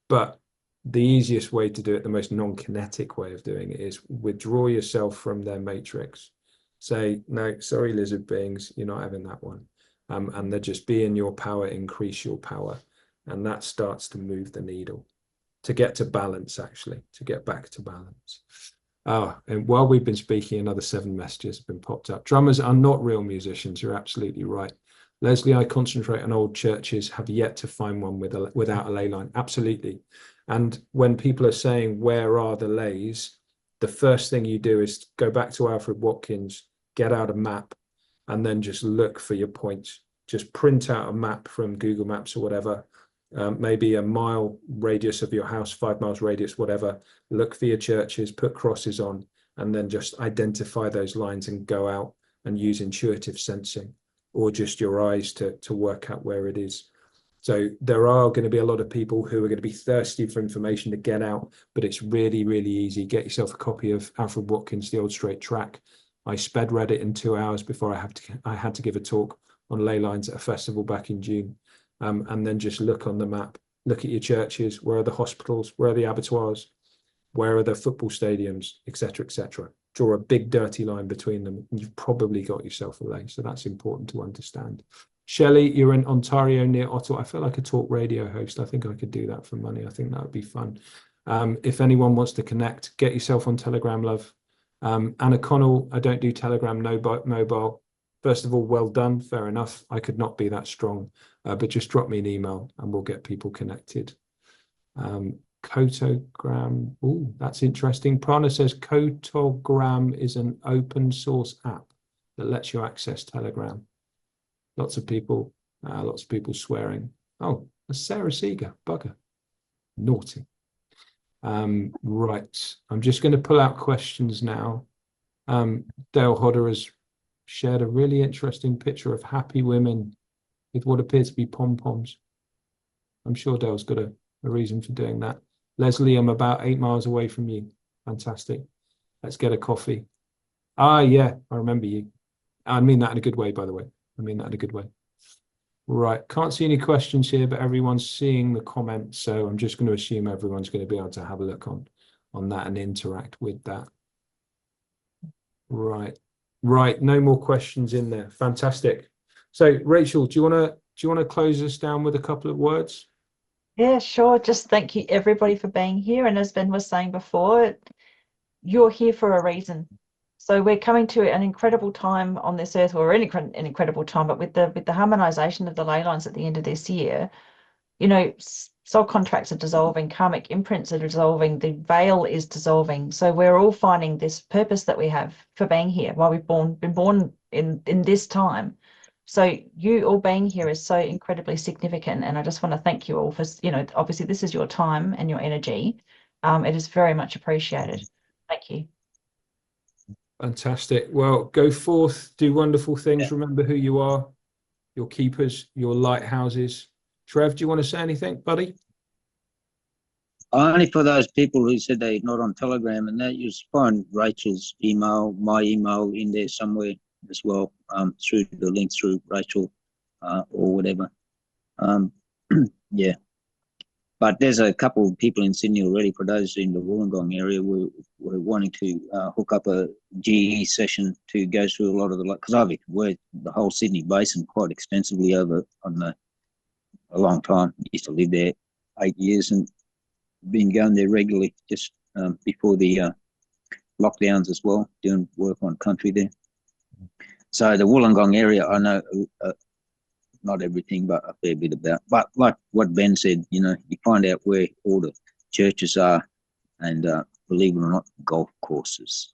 A: But the easiest way to do it, the most non-kinetic way of doing it, is withdraw yourself from their matrix. Say, no, sorry, lizard beings, you're not having that one. And then just be in your power, increase your power. And that starts to move the needle to get to balance, actually, to get back to balance. And while we've been speaking, another 7 messages have been popped up. Drummers are not real musicians. You're absolutely right. Leslie, I concentrate on old churches, have yet to find one without a ley line. Absolutely. And when people are saying, where are the leys? The first thing you do is go back to Alfred Watkins, get out a map, and then just look for your points. Just print out a map from Google Maps or whatever. Maybe a mile radius of your house, 5 miles radius, whatever. Look for your churches, put crosses on, and then just identify those lines and go out and use intuitive sensing, or just your eyes to work out where it is. So there are going to be a lot of people who are going to be thirsty for information to get out, but it's really, really easy. Get yourself a copy of Alfred Watkins, The Old Straight Track. I sped read it in 2 hours before I had to give a talk on ley lines at a festival back in June. And then just look on the map, look at your churches, where are the hospitals, where are the abattoirs, where are the football stadiums, etc., etc. Draw a big dirty line between them, and you've probably got yourself a ley. So that's important to understand. Shelley, you're in Ontario near Ottawa. I feel like a talk radio host. I think I could do that for money. I think that would be fun. If anyone wants to connect, get yourself on Telegram, love. Anna Connell, I don't do Telegram, no mobile. First of all, well done, fair enough. I could not be that strong, but just drop me an email and we'll get people connected. Cotogram, oh, that's interesting. Prana says Cotogram is an open source app that lets you access Telegram. Lots of people Lots of people swearing. Oh, that's Sarah Seager, bugger. Naughty. Right, I'm just going to pull out questions now. Dale Hodder has shared a really interesting picture of happy women with what appear to be pom-poms. I'm sure Dale's got a reason for doing that. Leslie, I'm about 8 miles away from you. Fantastic. Let's get a coffee. Ah, yeah, I remember you. I mean that in a good way, by the way. I mean that in a good way. Right, can't see any questions here, but everyone's seeing the comments, so I'm just going to assume everyone's going to be able to have a look on that and interact with that. Right, no more questions in there. Fantastic. So, Rachel, do you want to close us down with a couple of words?
B: Yeah, sure. Just thank you everybody for being here. And as Ben was saying before, you're here for a reason. So we're coming to an incredible time on this earth, or an incredible time, but with the harmonization of the ley lines at the end of this year, you know, soul contracts are dissolving, karmic imprints are dissolving, the veil is dissolving. So we're all finding this purpose that we have for being here, why we've been born in this time. So you all being here is so incredibly significant, and I just want to thank you all for, you know, obviously this is your time and your energy. It is very much appreciated. Thank you.
A: Fantastic. Well, go forth, do wonderful things. Remember who you are, your keepers, your lighthouses. Trev, do you want to say anything, buddy?
C: Only for those people who said they're not on Telegram, and that you find Rachel's email, my email in there somewhere as well, through the link through Rachel or whatever. Yeah. But there's a couple of people in Sydney already. For those in the Wollongong area, we're wanting to hook up a GE session to go through a lot of the, because I've worked the whole Sydney basin quite extensively over a long time. Used to live there 8 years and been going there regularly just before the lockdowns as well, doing work on country there. So the Wollongong area, I know not everything, but a fair bit about. But like what Ben said, you know, you find out where all the churches are, and believe it or not, golf courses.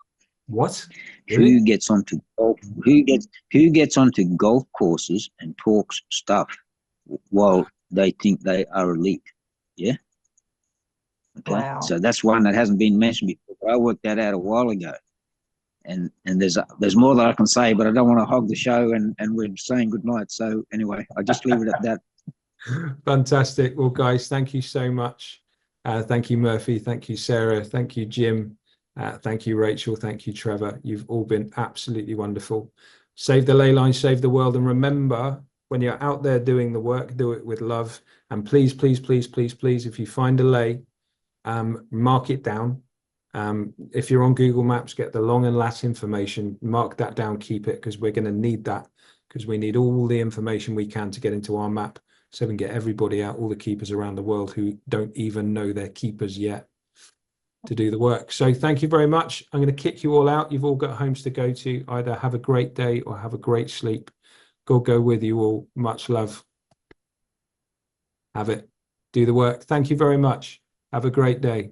A: What? Really?
C: Who gets onto golf? Who gets onto golf courses and talks stuff while they think they are elite? Yeah. Okay.
B: Wow.
C: So that's one that hasn't been mentioned before. But I worked that out a while ago. And there's more that I can say, but I don't want to hog the show, and we're saying goodnight. So anyway, I'll just leave it at that.
A: Fantastic. Well, guys, thank you so much. Thank you, Murphy. Thank you, Sarah. Thank you, Jim. Thank you, Rachel. Thank you, Trevor. You've all been absolutely wonderful. Save the ley line, save the world. And remember, when you're out there doing the work, do it with love. And please, please, please, please, please, if you find a ley, mark it down. If you're on Google Maps, get the long and lat information, mark that down, keep it, because we're going to need that, because we need all the information we can to get into our map, so we can get everybody out, all the keepers around the world who don't even know they're keepers yet, to do the work. So thank you very much. I'm going to kick you all out. You've all got homes to go to. Either have a great day or have a great sleep. God go with you all. Much love. Have it. Do the work. Thank you very much. Have a great day.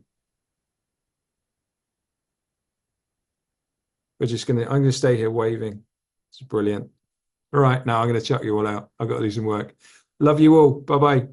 A: I'm going to stay here waving. It's brilliant. All right, now I'm going to chuck you all out. I've got to do some work. Love you all. Bye-bye.